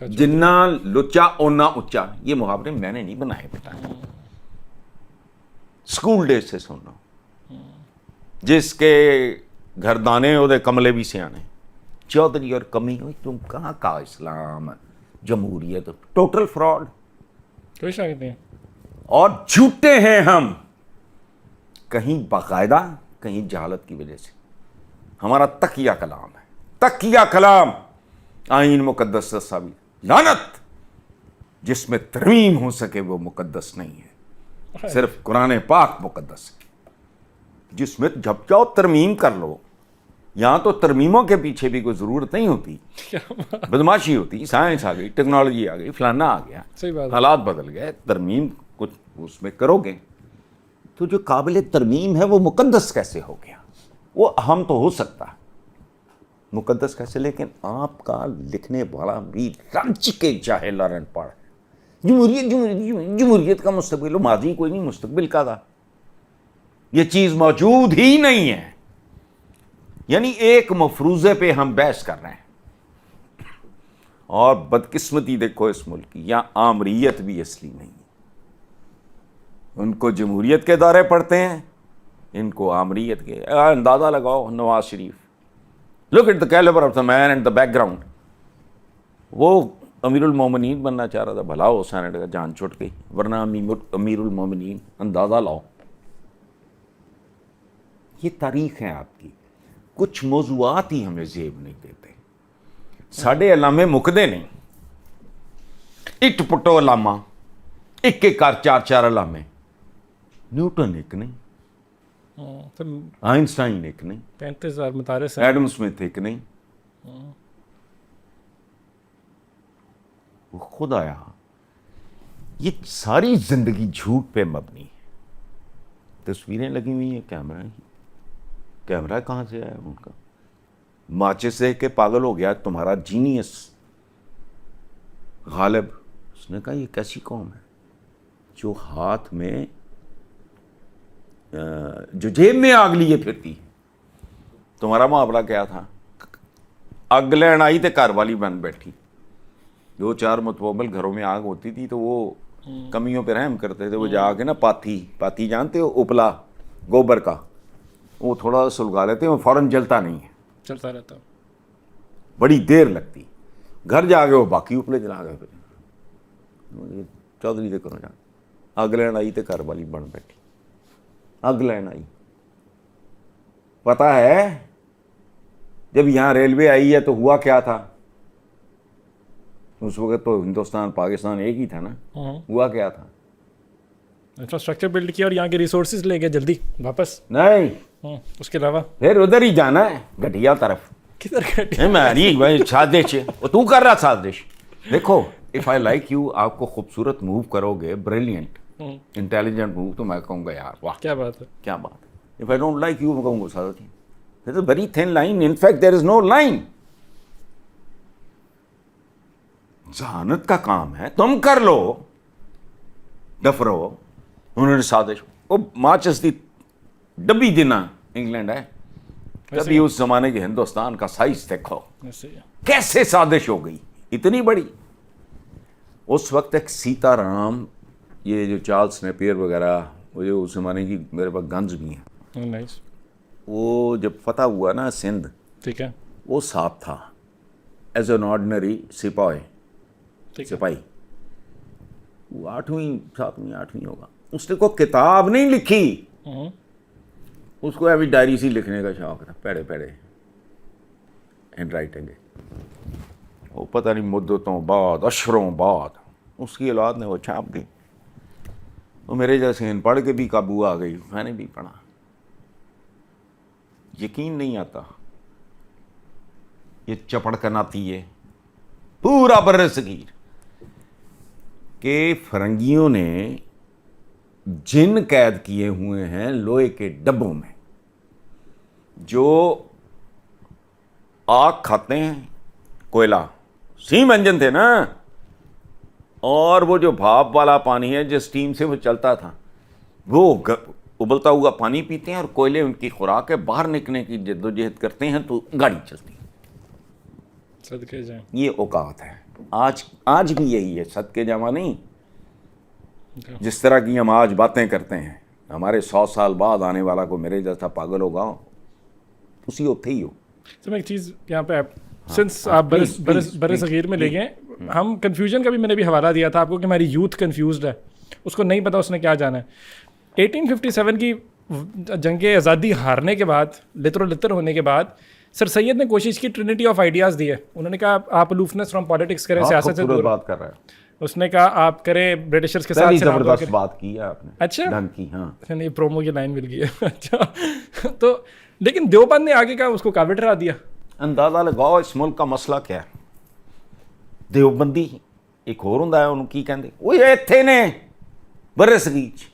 جنہ لچا اونا اچا. یہ محاورے میں نے نہیں بنائے بیٹا, اسکول ڈیز سے سننا. جس کے گھردانے وہ کملے بھی سیانے, چودھری اور کمی ہوئی. تم کہاں کا اسلام, جمہوریت, ٹوٹل فراڈ. کوئی شک نہیں. اور جھوٹے ہیں ہم, کہیں باقاعدہ کہیں جہالت کی وجہ سے. ہمارا تقیہ کلام ہے, تقیہ کلام آئین مقدس ثابت. لعنت جس میں ترمیم ہو سکے وہ مقدس نہیں ہے, صرف قرآن پاک مقدس ہے, جس میں جب چاہو ترمیم کر لو. یہاں تو ترمیموں کے پیچھے بھی کوئی ضرورت نہیں ہوتی, بدماشی ہوتی. سائنس آ گئی, ٹیکنالوجی آ گئی, فلانا آ گیا, صحیح بات ہے. حالات بدل گئے, ترمیم کچھ اس میں کرو گے تو جو قابل ترمیم ہے وہ مقدس کیسے ہو گیا؟ وہ اہم تو ہو سکتا ہے, مقدس کیسے؟ لیکن آپ کا لکھنے والا بھی رنج کے جاہل اور ان پڑھ. جمہوریت جمہوریت جمہوریت کا مستقبل, ماضی کوئی نہیں, مستقبل کا تھا. یہ چیز موجود ہی نہیں ہے. یعنی ایک مفروضے پہ ہم بحث کر رہے ہیں, اور بدقسمتی دیکھو اس ملک کی, یا آمریت بھی اصلی نہیں ہے. ان کو جمہوریت کے دورے پڑتے ہیں, ان کو آمریت کے. اندازہ لگاؤ Nawaz Sharif, look at the calibre of the man and the background. وہ امیر المومنین بننا چاہ رہا تھا, بھلا ہو سینٹ کا جان چھوٹ گئی, ورنہ امیر المومنین. اندازہ لاؤ, یہ تاریخ ہے آپ کی. کچھ موضوعات ہی ہمیں زیب نہیں دیتے. ساڈے علامے مکدے نہیں, اٹ پٹو علامہ, ایک ایک کار چار چار علامے. نیوٹن ایک نہیں, آئنسٹائن ایک نہیں, 35,000 مدارس ہیں. ایڈم سمتھ ایک نہیں. وہ خود آیا. یہ ساری زندگی جھوٹ پہ مبنی ہے. تصویریں لگی ہوئی ہیں, کیمرہ کہاں سے آیا ان کا؟ ماچس سے کہ پاگل ہو گیا تمہارا جینیس غالب. اس نے کہا یہ کیسی قوم ہے جو ہاتھ میں جو جیب میں آگ لیے پھرتی. تمہارا معاملہ کیا تھا؟ اگ لین آئی تے گھر والی بن بیٹھی. 2-4 متوبل گھروں میں آگ ہوتی تھی تو وہ کمیوں پہ رحم کرتے تھے. وہ جا کے نا پاتی جانتے ہو, اپلا گوبر کا, وہ تھوڑا سلگا لیتے ہیں, وہ فوراً جلتا نہیں ہے, چلتا رہتا, بڑی دیر لگتی. گھر جا کے وہ باقی اپلے جلا گئے. پھر چودھری سے کرو جا, اگ لین آئی تے گھر والی بن بیٹھی. اگ لین آئی. پتہ ہے جب یہاں ریلوے آئی ہے تو ہوا کیا تھا؟ اس وقت تو ہندوستان پاکستان ایک ہی تھا نا. ہوا کیا تھا؟ انفراسٹرکچر بلڈ کیا اور یہاں کے ریسورسز لے گئے جلدی واپس. نہیں, اس کے علاوہ پھر ادھر ہی جانا ہے, گھٹیا طرف. کدھر گھٹیا؟ میں سازش, وہ تو کر رہا سازش. دیکھو, اف آئی لائک یو, آپ کو خوبصورت موو کرو گے, بریلینٹ انٹیلیجنٹ موو, تو میں کہوں گا یار واہ کیا بات ہے, کیا بات ہے. If I don't like you, میں کہوں گا سازش. There is very thin line, in fact there is no line. ذہانت کا کام ہے, تم کر لو, ڈفرو. انہوں نے سازش, وہ ماچس دی ڈبی دینا انگلینڈ ہے. کبھی اس زمانے کے ہندوستان کا سائز دیکھو کیسے سازش ہو گئی اتنی بڑی. اس وقت ایک سیتا رام, یہ جو چارلس نیپیر وغیرہ, وہ جو اس زمانے کی میرے پاس گنز بھی ہیں, وہ جب فتح ہوا نا سندھ, ٹھیک ہے, وہ صاحب تھا ایز این آرڈنری سپاہی. وہ 8ویں ہوگا. اس نے کوئی کتاب نہیں لکھی, اس کو ابھی ڈائری سی لکھنے کا شوق تھا, پیڑے ہینڈ رائٹنگ. وہ پتہ نہیں مدتوں بعد, اشروں بعد اس کی اولاد نے وہ چھاپ دی. وہ میرے جیسے ان پڑھ کے بھی قابو آ گئی, میں نے بھی پڑھا. یقین نہیں آتا, یہ چپڑ کناتی ہے پورا بر صغیر کہ فرنگیوں نے جن قید کیے ہوئے ہیں لوہے کے ڈبوں میں, جو آگ کھاتے ہیں, کوئلہ, سیم انجن تھے نا, اور وہ جو بھاپ والا پانی ہے جس ٹیم سے وہ چلتا تھا, وہ ابلتا ہوا پانی پیتے ہیں, اور کوئلے ان کی خوراک ہے. باہر نکلنے کی جدوجہد کرتے ہیں تو گاڑی چلتی ہے. صدقے جائیں. یہ اوقات ہے. آج بھی یہی ہے, صدقے جمع نہیں. جس طرح کی ہم آج باتیں کرتے ہیں, ہمارے 100 سال بعد آنے والا کو میرے جیسا پاگل ہوگا, اسی ہوتے ہی ہو. تو میں ایک چیز یہاں پہ, سنس آپ بر صغیر میں لے گئے, ہم کنفیوژن کا بھی میں نے بھی حوالہ دیا تھا آپ کو کہ ہماری یوتھ کنفیوزڈ ہے, اس کو نہیں پتا اس نے کیا جانا ہے. 1857 کی جنگ آزادی ہارنے کے بعد, لتر ہونے کے بعد, سر سید نے کوشش کی ٹرینٹی آف آئیڈیاز دی ہے. انہوں نے کہا آپ الوفنس فرام پالیٹکس کریں, سیاست سے دور بات کر رہا ہے. اس نے کہا آپ کریں برٹشرز کے ساتھ زبردست بات کی ہے آپ نے. اچھا ڈن کی. ہاں یہ پرومو کی لائن مل گئی ہے. اچھا تو لیکن دیوبند نے آگے کا اس کو کعبے ٹھہرا دیا. اندازہ لگاؤ اس ملک کا مسئلہ کیا ہے. دیوبندی ایک ਹੋਰ ਹੁੰਦਾ ਹੈ, ਉਹਨੂੰ ਕੀ ਕਹਿੰਦੇ, ਉਹ ਇੱਥੇ ਨੇ بر صغیر.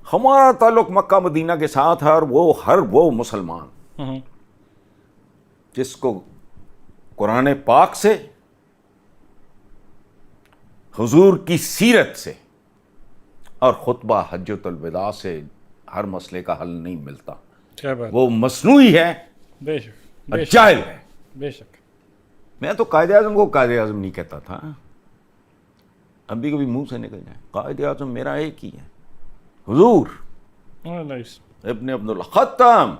ہمارا تعلق مکہ مدینہ کے ساتھ ہے, اور ہر وہ مسلمان جس کو قرآن پاک سے, حضور کی سیرت سے اور خطبہ حجۃ الوداع سے ہر مسئلے کا حل نہیں ملتا, وہ مصنوعی ہے, بے شک جاہل ہے. بے شک. میں تو قائد اعظم کو قائد اعظم نہیں کہتا تھا, اب بھی کبھی منہ سے نکل جائے, قائد اعظم میرا ایک ہی ہے, حضور ابن عبداللہ, ختم.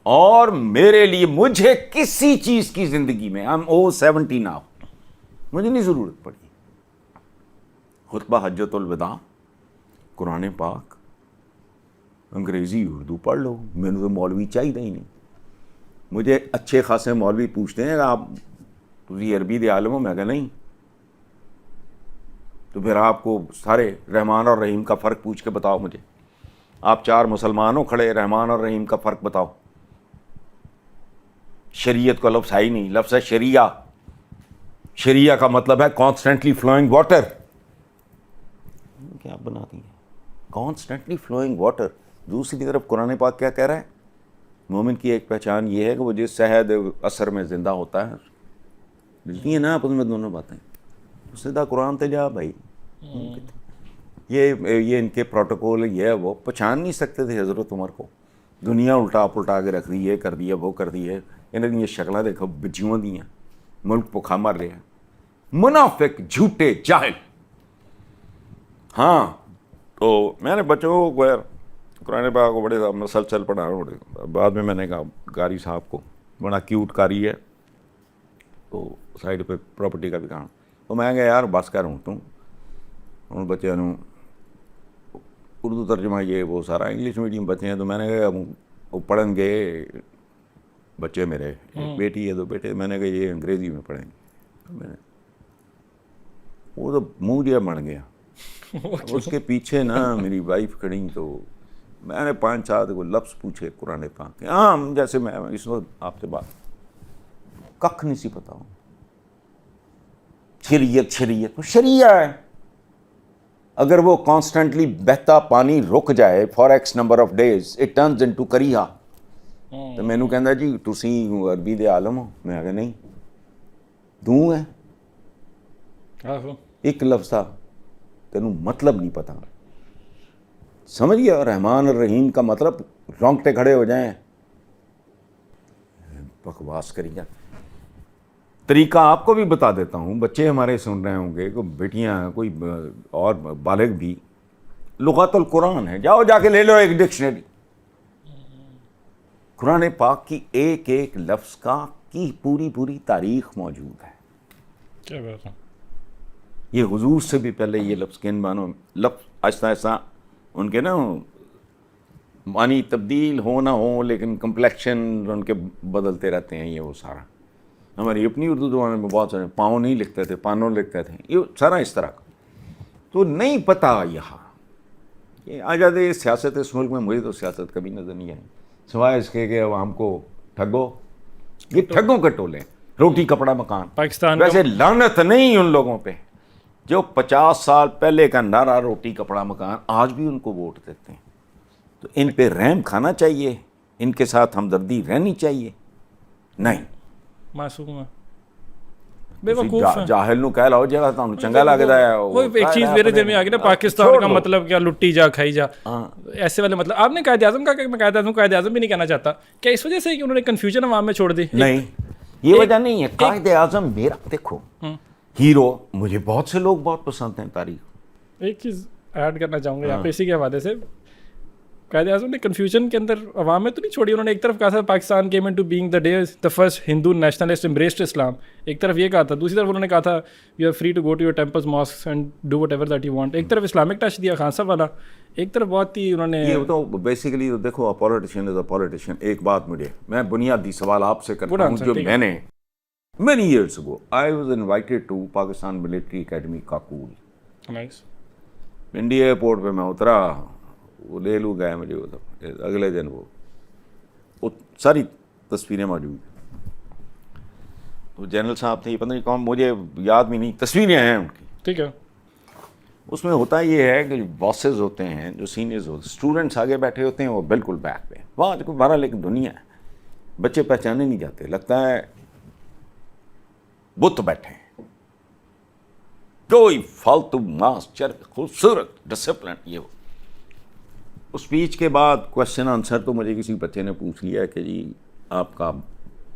اور میرے لیے, مجھے کسی چیز کی زندگی میں, I'm over 70 now, مجھے نہیں ضرورت پڑی. خطبہ حجۃ الوداع, قرآن پاک, انگریزی اردو پڑھ لو, میں تو مولوی چاہیے ہی نہیں. مجھے اچھے خاصے مولوی پوچھتے ہیں کہ آپ عربی دے عالم ہو, میں کہا نہیں. تو پھر آپ کو سارے رحمان اور رحیم کا فرق پوچھ کے بتاؤ مجھے. آپ 4 مسلمانوں کھڑے, رحمان اور رحیم کا فرق بتاؤ. شریعت کا لفظ ہے ہی نہیں, لفظ ہے شریعہ. شریعہ کا مطلب ہے کانسٹنٹلی فلوئنگ واٹر. کیا بناتی ہیں کانسٹنٹلی فلوئنگ واٹر. دوسری طرف قرآن پاک کیا کہہ رہا ہے, مومن کی ایک پہچان یہ ہے کہ وہ جس شہد اثر میں زندہ ہوتا ہے. ملتی ہیں نا آپس میں دونوں باتیں. سیدھا قرآن تے جا بھائی. یہ ان کے پروٹوکول, یہ وہ پہچان نہیں سکتے تھے حضرت عمر کو. دنیا الٹا پلٹا کے رکھ دی, یہ کر دیا وہ کر دی ہے. انہیں یہ شکلیں دیکھو بچیوں دی ہیں, ملک بھوکھا مر رہے ہیں. منافق, جھوٹے, جاہل. ہاں تو میں نے بچوں کو قرآن پاک کو بڑے مسلسل پڑھا. بعد میں نے کہا قاری صاحب کو, بڑا کیوٹ قاری ہے, تو سائڈ پہ پراپرٹی کا بھی کام, تو میں کہا یار بس کر ہوں تم ان بچوں اردو ترجمہ یہ وہ سارا انگلش میڈیم بچے ہیں. تو میں نے کہا وہ پڑھیں گے بچے میرے, ایک بیٹی ہے 2 بیٹے, میں نے کہا یہ انگریزی میں پڑھیں گے. میں نے وہ تو منہ دیا بن گیا. اس کے پیچھے نا میری وائف کھڑی, تو میں نے 5-7 کو لفظ پوچھے قرآن پاک کے. ہاں جیسے میں اس وقت آپ سے بات ککھ نہیں سی پتا ہوں. شریعت شریعہ ہے. اگر وہ کانسٹنٹلی بہتا پانی رک جائے for x number of days, it turns into کریہ. تو مینوں کہندا جی تسی عربی دے عالم ہو, میں کہا نہیں, دوں ہے ایک لفظ تھا, تینوں مطلب نہیں پتا. سمجھ گیا, رحمان الرحیم کا مطلب رونگٹے کھڑے ہو جائیں. بکواس کری جا. طریقہ آپ کو بھی بتا دیتا ہوں, بچے ہمارے سن رہے ہوں گے, کوئی بیٹیاں, کوئی اور بالغ بھی. لغات القرآن ہے, جاؤ جا کے لے لو ایک ڈکشنری. قرآن پاک کی ایک ایک لفظ کا کی پوری تاریخ موجود ہے. کیا بات ہے. یہ حضور سے بھی پہلے یہ لفظ کن مانو لفظ آہستہ آہستہ ان کے نا معنی تبدیل ہو نہ ہو, لیکن کمپلیکشن ان کے بدلتے رہتے ہیں. یہ وہ سارا ہماری اپنی اردو زبان میں بہت سارے پاؤں نہیں لکھتے تھے, پانوں لکھتے تھے, یہ سارا اس طرح کا. تو نہیں پتہ یہاں یہ آ جاتے. سیاست اس ملک میں مجھے تو سیاست کبھی نظر نہیں آئی, سوائے اس کے کہ عوام کو ٹھگو. یہ ٹھگوں کے ٹولے, روٹی کپڑا مکان. پاکستان ویسے لعنت نہیں ان لوگوں پہ جو 50 سال پہلے کا نعرہ روٹی کپڑا مکان آج بھی ان کو ووٹ دیتے ہیں. تو ان پہ رحم کھانا چاہیے, ان کے ساتھ ہمدردی رہنی چاہیے. نہیں معصوم ہے, بے وقوف ہے. جاہل نو کہہ لاؤ جگہ تانوں چنگا لگدا ہے. وہ ایک چیز میرے دل میں آ گئی نا, پاکستان کا مطلب کیا, لٹی جا کھائی جا, ایسے والے مطلب. آپ نے قائد اعظم کا کہ میں قائد اعظم بھی نہیں کہنا چاہتا, کیا اس وجہ سے کہ انہوں نے کنفیوژن عوام میں چھوڑ دی؟ نہیں, یہ وجہ نہیں ہے. قائد اعظم میرا دیکھو ہیرو, مجھے بہت سے لوگ بہت پسند ہیں تاریخ. ایک چیز ایڈ کرنا چاہوں گا یہاں پہ اسی کے حوالے سے. قائد اعظم نے کنفیوژن کے اندر عوام میں تو نہیں چھوڑی. انہوں نے ایک طرف کہا تھا Pakistan came into being the day the first Hindu nationalist embraced Islam, ایک طرف یہ کہا تھا, دوسری طرف انہوں نے کہا تھا you are free to go to your temples, mosques and do whatever that you want. ایک طرف اسلامک ٹچ دیا خان صاحب والا, ایک طرف بہت ہی انہوں نے یہ تو بیسیکلی دیکھو پولیٹیشین از اے پولیٹیشین. ایک بات مجھے, میں بنیادی سوال آپ سے کرتا ہوں جو میں نے many years ago I was invited to Pakistan Military Academy Kakul. nice. India airport پہ میں اترا, وہ لے لوں گئے مجھے ادھر, اگلے دن وہ ساری تصویریں موجود ہیں. وہ جنرل صاحب تھے, پتہ نہیں کون, مجھے یاد بھی نہیں, تصویریں ہیں ان کی. ٹھیک ہے. اس میں ہوتا یہ ہے کہ جو باسز ہوتے ہیں, جو سینئرز ہوتے ہیں, اسٹوڈنٹس آگے بیٹھے ہوتے ہیں, وہ بالکل بیک پہ. وہاں جو بارہ لیکن دنیا ہے, بچے پہچانے نہیں جاتے, لگتا ہے بت بیٹھے ہیں. کوئی فالتو ماس چرک, خوبصورت ڈسپلن. یہ اسپیچ کے بعد کوشچن آنسر تو مجھے کسی بچے نے پوچھ لیا کہ جی آپ کا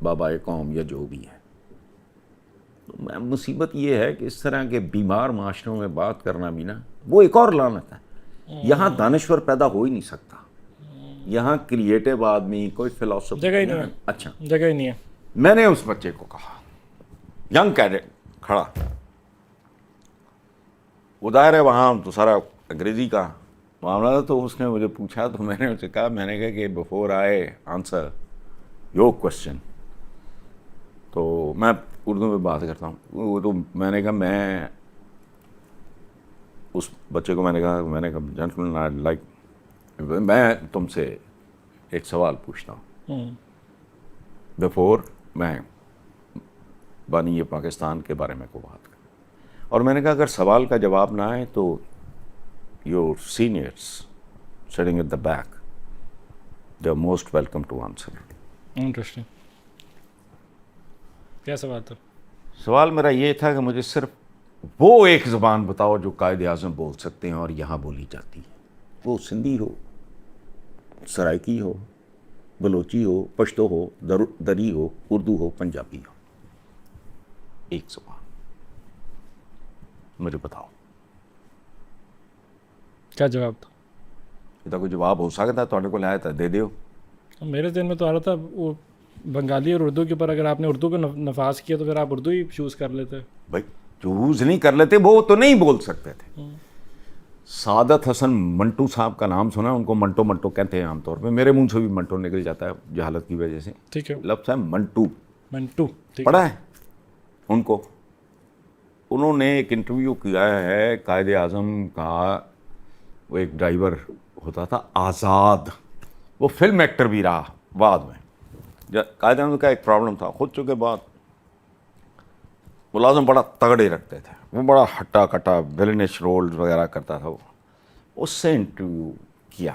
بابا قوم یا جو بھی ہے. تو مصیبت یہ ہے کہ اس طرح کے بیمار معاشروں میں بات کرنا بھی نا, وہ ایک اور لعنت ہے. یہاں دانشور پیدا ہو ہی نہیں سکتا, یہاں کریٹو آدمی, کوئی فلاسفر جگہ ہی نہیں ہے. اچھا جگہ ہی نہیں ہے. میں نے اس بچے کو کہا, ینگ کیڈٹ کھڑا, وہ ظاہر ہے وہاں تو سارا انگریزی کا معاملہ تھا, تو اس نے مجھے پوچھا, تو میں نے اسے کہا, میں نے کہا کہ before I answer your question, تو میں اردو میں بات کرتا ہوں. وہ تو میں نے کہا, میں اس بچے کو میں نے کہا جنٹلمین آئی لائک, میں تم سے ایک سوال پوچھتا ہوں بفور میں بانی یہ پاکستان کے بارے میں کو بات کروں. اور میں نے کہا اگر سوال کا جواب نہ آئے تو your seniors sitting at the back, they are most welcome to answer. Interesting. کیا سوال تھا؟ سوال میرا یہ تھا کہ مجھے صرف وہ ایک زبان بتاؤ جو قائد اعظم بول سکتے ہیں اور یہاں بولی جاتی ہے. وہ سندھی ہو, سرائکی ہو, بلوچی ہو, پشتو ہو, دری ہو, اردو ہو, پنجابی ہو. ایک زبان مجھے بتاؤ. کیا جواب تھا؟ یہ کوئی جواب ہو سکتا ہے تو کو لایا تھا دے دیو. میرے ذہن میں تو آ رہا تھا وہ بنگالی اور اردو کے اوپر, اگر آپ نے اردو کو نفاذ کیا تو پھر آپ اردو ہی چوز کر لیتے. بھائی چوز نہیں کر لیتے, وہ تو نہیں بول سکتے تھے. سعادت حسن منٹو صاحب کا نام سنا, ان کو منٹو منٹو کہتے ہیں عام طور پہ, میرے منہ سے بھی منٹو نکل جاتا ہے جہالت کی وجہ سے. ٹھیک ہے. لفظ ہے منٹو. منٹو پڑھا ہے ان کو. انہوں نے ایک انٹرویو کیا ہے قائد اعظم کا, وہ ایک ڈرائیور ہوتا تھا آزاد, وہ فلم ایکٹر بھی رہا بعد میں. قائد اعظم کا ایک پرابلم تھا, خود چونکہ بعد ملازم بڑا تگڑے رکھتے تھے, وہ بڑا ہٹا کٹا ویلنش رولز وغیرہ کرتا تھا. وہ اس سے انٹرویو کیا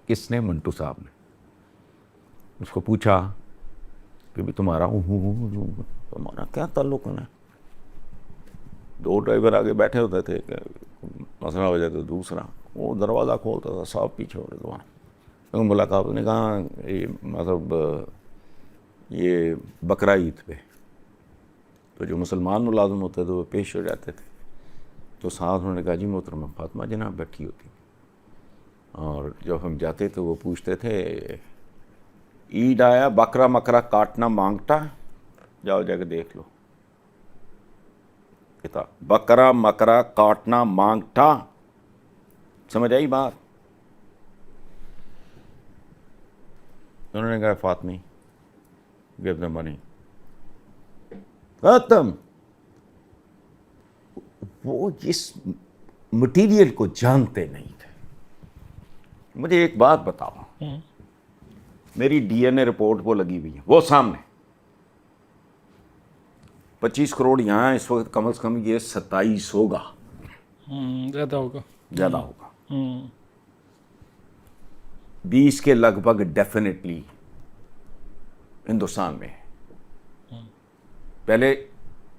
کس نے, منٹو صاحب نے. اس کو پوچھا کہ بھی تمہارا تمہارا کیا تعلق ہے. دو ڈرائیور آگے بیٹھے ہوتے تھے, مسئلہ ہو جاتا دوسرا, وہ دروازہ کھولتا تھا, صاحب پیچھے ہو رہے تھے. ملاقات نے کہا یہ مطلب یہ بقرہ عید پہ تو جو مسلمان ملازم ہوتے تھے وہ پیش ہو جاتے تھے, تو ساتھ انہوں نے کہا جی محترمہ فاطمہ جناب بیٹھی ہوتی, اور جب ہم جاتے تو وہ پوچھتے تھے عید آیا, بکرا مکرا کاٹنا مانگتا, جاؤ جا کے دیکھ لو کتاب, بکرا مکرا کاٹنا مانگتا. سمجھ آئی بات؟ انہوں نے کہا فاطمی گیو دم منی, ختم. وہ جس مٹیریل کو جانتے نہیں تھے. مجھے ایک بات بتاؤ, میری ڈی این اے رپورٹ وہ لگی ہوئی ہے, وہ سامنے 25 کروڑ یہاں اس وقت, کم از کم یہ 27 ہوگا, زیادہ ہوگا, زیادہ ہوگا. 20 کے لگ بھگ ڈیفینیٹلی ہندوستان میں. پہلے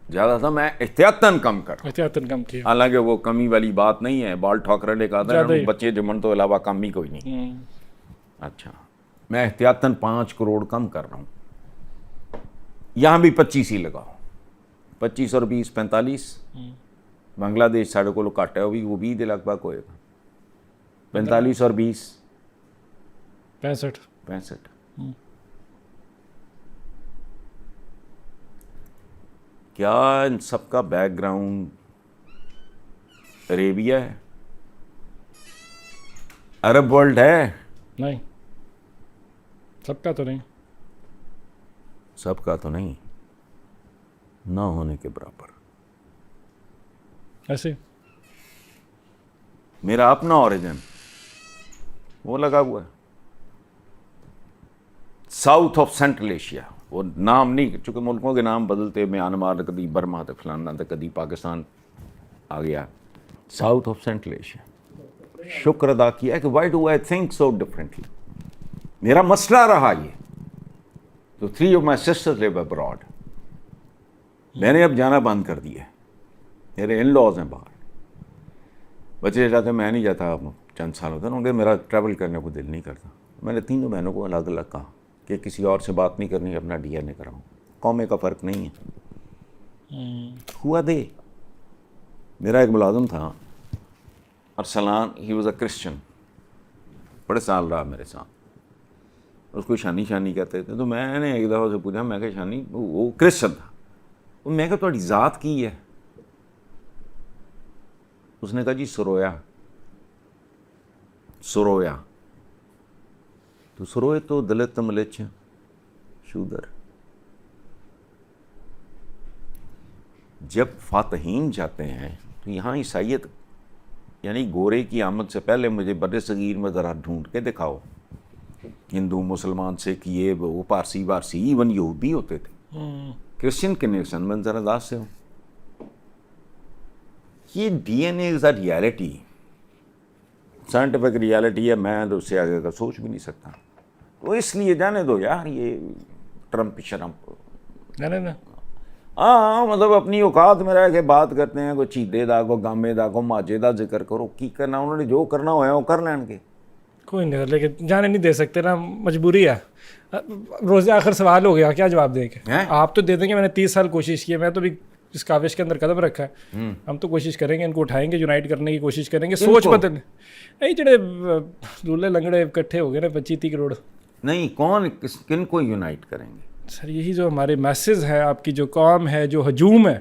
زیادہ تھا, میں احتیاطاً کم کر, احتیاطاً کم کیا. حالانکہ وہ کمی والی بات نہیں ہے. بال ٹھوکرے لے کا تھا, بچے جمن تو علاوہ کم ہی کوئی نہیں. اچھا, میں احتیاطاً 5 کروڑ کم کر رہا ہوں. یہاں بھی 25 ہی لگاؤ, 25 اور 20 45. بنگلہ دیش ساڑھے کو گھٹ ہے, وہ بھی دے لگ بھگ ہوئے گا. 45 اور 20 65 کیا ان سب کا بیک گراؤنڈ عربیہ ہے؟ عرب ورلڈ ہے؟ نہیں، سب کا تو نہیں. سب کا تو نہیں، نہ ہونے کے برابر. ایسے میرا اپنا اوریجن وہ لگا ہوا ہے ساؤتھ آف سینٹرل ایشیا. وہ نام نہیں، چونکہ ملکوں کے نام بدلتے، میانمار کدی برما تو فلانا تو کدی پاکستان آ گیا. South of central Asia. شکر ادا کیا کہ why do I think so differently. میرا مسئلہ رہا یہ تو 3 of my sisters live abroad. میں نے اب جانا بند کر دیا. میرے ان لاز ہیں باہر. بچے جاتے میں نہیں جاتا. چند سال ہوتا نا کہ میرا ٹریول کرنے کو دل نہیں کرتا. میں نے 3 بہنوں کو الگ الگ کہا کہ کسی اور سے بات نہیں کرنی، اپنا DNA کراؤں. قومے کا فرق نہیں ہے. ہوا دے. میرا ایک ملازم تھا Arsalan, he was a Christian, بڑے سال رہا میرے ساتھ. اس کو شانی کہتے تھے. تو میں نے ایک دفعہ سے پوچھا، میں کہ شانی، وہ کرسچن تھا، میں کہا تھوڑی ذات کی ہے؟ اس نے کہا جی سرویا. تو سروئے تو دلت ملچ شودر. جب فاتحین جاتے ہیں تو یہاں عیسائیت یعنی گورے کی آمد سے پہلے مجھے بر صغیر میں ذرا ڈھونڈ کے دکھاؤ. ہندو مسلمان سکھ یہ وہ پارسی وارسی ایون یہودی ہوتے تھے. کرسچن کنیکشن میں ذرا داس سے ہو. یہ DNA is a reality, scientific reality ہے. میں تو اس سے آگے کا سوچ بھی نہیں سکتا. تو اس لیے جانے دو یار یہ ٹرمپ شرمپ. ہاں مطلب اپنی اوقات میں رہ کے بات کرتے ہیں. کوئی چیدے دا، کوئی گامے دا، کوئی ماجے دا ذکر کرو. کی کرنا انہوں نے جو کرنا ہوا ہے وہ کر لین گے. کوئی نہیں، لیکن جانے نہیں دے سکتے نا، مجبوری ہے. روز آخر سوال ہو گیا، کیا جواب دیں گے؟ آپ تو دے دیں گے میں نے 30 سال کوشش کی ہے، میں تو بھی اس کاوش کے اندر قدم رکھا ہے. ہم تو کوشش کریں گے، ان کو اٹھائیں گے، یونائٹ کرنے کی کوشش کریں گے. سوچ بدل نہیں، جڑے لولے لنگڑے اکٹھے ہو گئے نا 25-30 کروڑ. نہیں، کون کن کو یونائٹ کریں گے؟ سر یہی جو ہمارے میسز ہے، آپ کی جو قوم ہے، جو ہجوم ہے،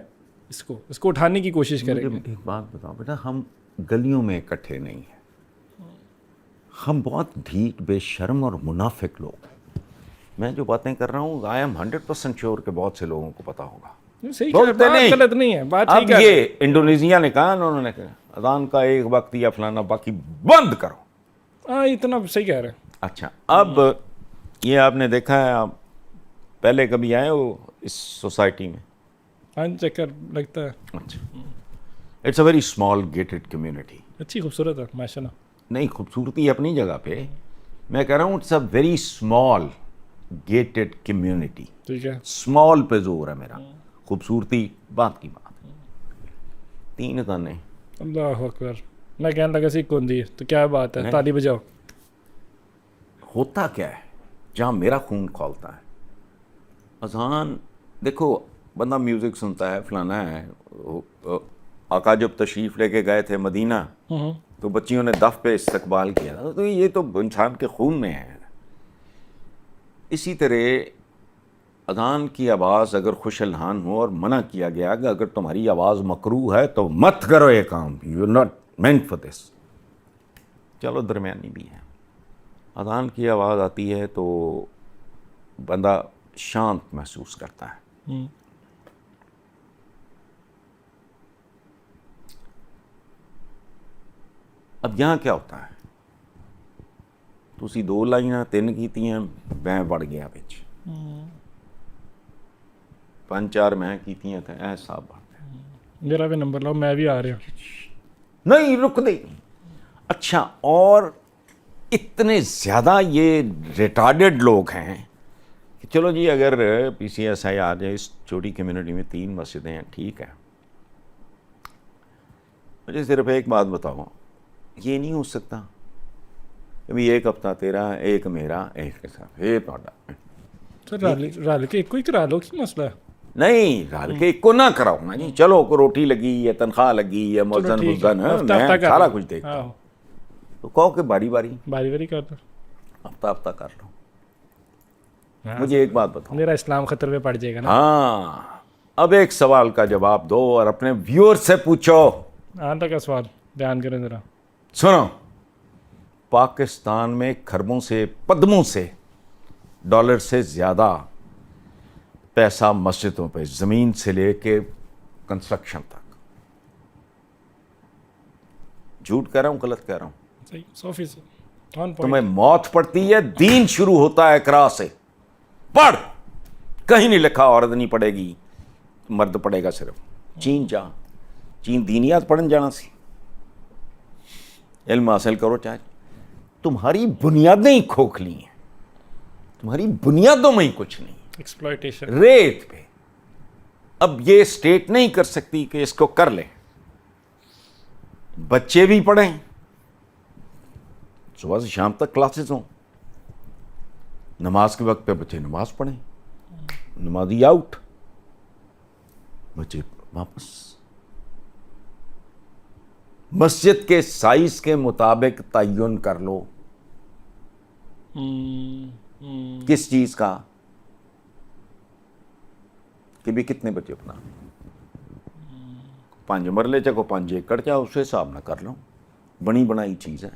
اس کو اٹھانے کی کوشش کریں گے. ایک بات بتاؤ بیٹا، ہم گلیوں میں اکٹھے نہیں ہیں. ہم بہت ڈھیٹ بے شرم اور منافق لوگ ہیں. میں جو باتیں کر رہا ہوں آئی ایم 100% شیور کہ بہت سے لوگوں کو پتا ہوگا. صحیح کہہ رہے ہیں، غلط نہیں ہے بات. اب یہ انڈونیزیا نے کہا، انہوں نے کہا اذان کا ایک وقت یا فلانا باقی بند کرو. ہاں اتنا صحیح کہہ رہے ہیں. اچھا اب یہ آپ نے دیکھا ہے، آپ پہلے کبھی آئے ہو اس سوسائٹی میں؟ ہاں چکر لگتا ہے. اچھا، it's a very small gated community. اچھی خوبصورت ہے ماشاء اللہ. نہیں، خوبصورتی اپنی جگہ پہ. میں کہہ رہا ہوں it's a very small gated community. ٹھیک ہے، اسمال پہ زور ہے میرا. خوبصورتی بات کی بات. 3 گانے. اللہ اکبر. میں کہنے لگا سی کون دی تو کیا بات ہے، تالی بجاؤ. ہوتا کیا ہے جہاں میرا خون کھولتا ہے؟ اذان دیکھو، بندہ میوزک سنتا ہے، فلانا ہے. آقا جب تشریف لے کے گئے تھے مدینہ تو بچیوں نے دف پہ استقبال کیا تھا. تو یہ تو انسان کے خون میں ہے. اسی طرح اذان کی آواز اگر خوش الحان ہو اور منع کیا گیا کہ اگر تمہاری آواز مکروہ ہے تو مت کرو یہ کام، you are not meant for this. چلو درمیانی بھی ہے. اذان کی آواز آتی ہے تو بندہ شانت محسوس کرتا ہے. اب یہاں کیا ہوتا ہے؟ تسی 2 لائناں 3 کیتیاں، میں بڑھ گیا بچ. 5-4 میں کیتیاں تھے، اے صاحب بات ہے. میرا بھی نمبر لاؤ، میں بھی آ رہا ہوں. نہیں رک دے. اچھا، اور اتنے زیادہ یہ ریٹارڈڈ لوگ ہیں کہ چلو جی اگر PCSI آ جائے اس چھوٹی کمیونٹی میں 3 مسجدیں ہیں، ٹھیک ہے. مجھے صرف ایک بات بتاؤ، یہ نہیں ہو سکتا ابھی 1 ہفتہ تیرا، 1 میرا، 1 کے ساتھ یہ پاڈا. سر رال کے ایک کو ہی کرا لو، کی مسئلہ ہے؟ نہیں، رال کے ایک کو نہ کراؤں گا جی. چلو کو روٹی لگی ہے، تنخواہ لگی ہے، مؤذن میں سارا کچھ دیکھتا ہوں. تو کہو کہ باری باری کرتا. ہفتہ ہفتہ کر رہا ہوں. مجھے ایک بات بتاؤ, میرا اسلام خطر میں پڑ جائے گا نا. ہاں, اب ایک سوال کا جواب دو اور اپنے ویور سے پوچھو. آنٹا کا سوال دھیان کریں ذرا. سنو, پاکستان میں کھربوں سے پدموں سے ڈالر سے زیادہ پیسہ مسجدوں پہ, زمین سے لے کے کنسٹرکشن تک. جھوٹ کہہ رہا ہوں, غلط کہہ رہا ہوں؟ صحیح, 100%. تمہیں موت پڑتی ہے, دین شروع ہوتا ہے اقرا سے. پڑھ, کہیں نہیں لکھا عورت نہیں پڑھے گی, مرد پڑھے گا صرف. چین جا, چین دینیات پڑھن جانا سی, علم حاصل کرو. چاہے تمہاری بنیادیں ہی کھوکھلی ہیں, تمہاری بنیادوں میں ہی کچھ نہیں, ایکسپلائٹیشن ریت پہ. اب یہ اسٹیٹ نہیں کر سکتی کہ اس کو کر لیں. بچے بھی پڑھیں, صبح سے شام تک کلاسز ہوں, نماز کے وقت پہ بچے نماز پڑھیں, نمازی آؤٹ, بچے واپس. مسجد کے سائز کے مطابق تعین کر لو. کس چیز کا کہ بھی کتنے بچے اپنا 5 مرلے چاہے 5 ایکڑ چاہے اس حساب نہ کر لو. بنی بنائی چیز ہے.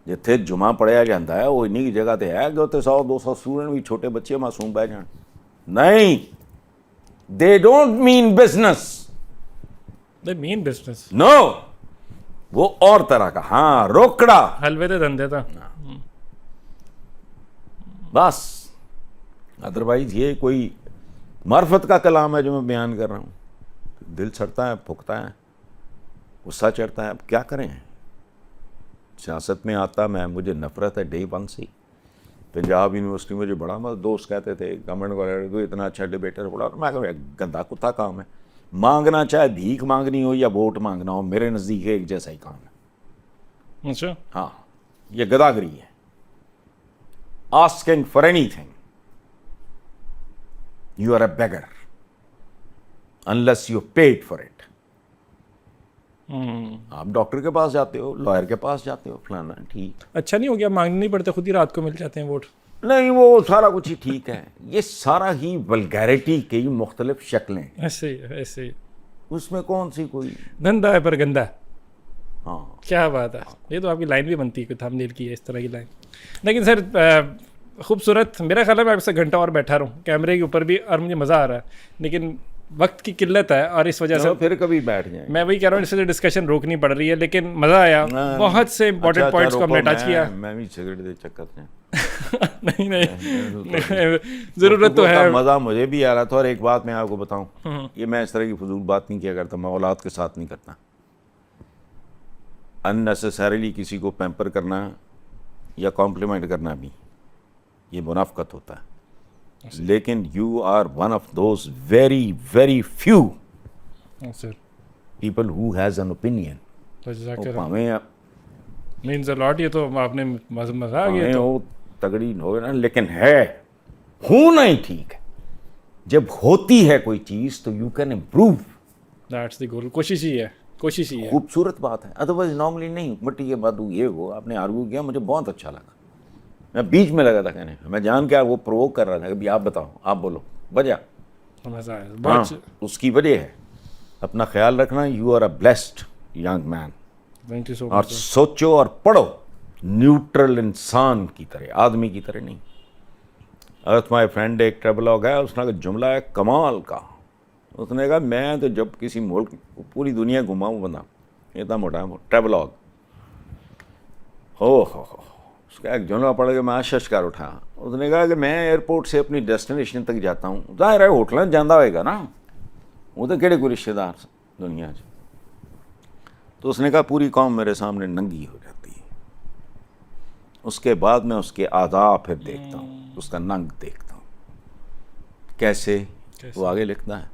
جتھے جمعہ پڑھیا جاتا ہے وہ انہی جگہ تے ہے کہ اتنے 100-200 اسٹوڈنٹ بھی چھوٹے بچے معصوم بہ جان. نہیں, they don't mean business. They mean business. No, وہ اور طرح کا, ہاں روکڑا حلوے دے دھندے تھا بس. ادروائز یہ کوئی معرفت کا کلام ہے جو میں بیان کر رہا ہوں. دل سڑتا ہے, پھکتا ہے, غصہ چڑھتا ہے. اب کیا کریں, سیاست میں آتا میں, مجھے نفرت ہے ڈے 1 سے. پنجاب یونیورسٹی میں جو بڑا مطلب دوست کہتے تھے گورنمنٹ والے کو اتنا اچھا ڈبیٹر پڑا, میں کہا گندا کتا کام ہے. مانگنا چاہے بھیک مانگنی ہو یا ووٹ مانگنا ہو, میرے نزدیک ایک جیسا ہی کام ہے. اچھا, ہاں, یہ گداگری ہے. Asking for anything, you are a beggar unless you paid for it. آپ ڈاکٹر کے پاس جاتے ہو, لائر کے پاس جاتے ہو, فلانا ٹھیک. اچھا نہیں ہو گیا, مانگنے نہیں پڑتے, خود ہی رات کو مل جاتے ہیں ووٹ. نہیں, وہ سارا کچھ ہی ٹھیک ہے. یہ سارا ہی ولگیرٹی کی مختلف شکلیں, ایسے ہی ایسے ہی. اس میں کون سی کوئی دھندا ہے پر گندا. ہاں, کیا بات ہے. یہ تو آپ کی لائن بھی بنتی ہے, کوئی تھم نیل کی ہے اس طرح کی لائن. لیکن سر خوبصورت, میرا خیال ہے میں آپ سے گھنٹہ اور بیٹھا رہا ہوں کیمرے کے اوپر بھی, اور مجھے مزہ آ رہا ہے. لیکن وقت کی قلت ہے اور اس وجہ سے پھر کبھی بیٹھ جائیں. میں وہی کہہ رہا ہوں, اس سے ڈسکشن روکنی پڑ رہی ہے. لیکن مزہ آیا, بہت سے امپورٹنٹ پوائنٹس کو ہم نے ٹچ کیا. میں بھی سگریٹ دے چکر سے نہیں, ضرورت تو ہے. مزہ مجھے بھی آ رہا تھا. اور ایک بات میں آپ کو بتاؤں, یہ میں اس طرح کی فضول بات نہیں کیا کرتا, میں اولاد کے ساتھ نہیں کرتا. ان نیسیسریلی کسی کو پیمپر کرنا یا کمپلیمنٹ کرنا بھی یہ منافقت ہوتا ہے. لیکن you are one of those very very few people who has an opinion. Means a lot. یہ تو آپ نے مزہ آ گیا, وہ تگڑی ہو نا, لیکن ہے ہونا ہی ٹھیک ہے. جب ہوتی ہے کوئی چیز تو you can improve. That's the goal. کوشش ہی ہے, کوشش ہی ہے. خوبصورت بات ہے. ادروائز نارملی نہیں, مٹی کے بعد یہ وہ آپ نے آرگو کیا, مجھے بہت اچھا لگا. میں بیچ میں لگا تھا کہنے, میں جان کے وہ پرووک کر رہا تھا کہ آپ بتاؤ, آپ بولو وجہ. مزہ آیا. اس کی وجہ ہے اپنا خیال رکھنا. You are a blessed young man. Thank you so اور مچ. سوچو اور پڑھو نیوٹرل انسان کی طرح, آدمی کی طرح نہیں. ارتھ مائی فرینڈ ایک ٹریولاگ ہے, اس نے جملہ ہے کمال کا. اس نے کہا میں تو جب کسی ملک پوری دنیا گھماؤں بندہ, اتنا موٹا ہے ٹریولاگ, ہو اس کا ایک جملہ پڑھ کے میں شش کر اٹھا. اس نے کہا کہ میں ایئرپورٹ سے اپنی ڈیسٹینیشن تک جاتا ہوں, ظاہر ہے ہوٹل جانا ہوئے گا نا, وہ تو کہڑے کوئی رشتے دار دنیا سے. تو اس نے کہا پوری قوم میرے سامنے ننگی ہو جاتی ہے, اس کے بعد میں اس کے آداب پھر دیکھتا ہوں, اس کا ننگ دیکھتا ہوں. کیسے؟ وہ آگے لکھتا ہے,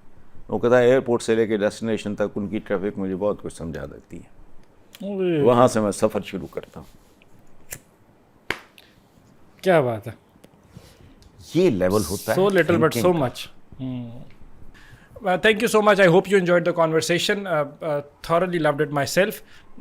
وہ کہتا ہے ایئرپورٹ سے لے کے ڈیسٹینیشن تک ان کی ٹریفک مجھے بہت کچھ سمجھا دیتی ہے. وہاں سے میں سفر شروع کرتا ہوں. کیا بات ہے. یہ لیول ہوتا ہے so little bit so much. thank you so much. I hope you enjoyed the conversation. Thoroughly loved it myself.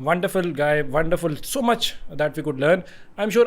wonderful guy, wonderful, so much that we could learn. I'm sure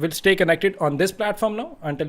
We'll stay connected on this platform now. Until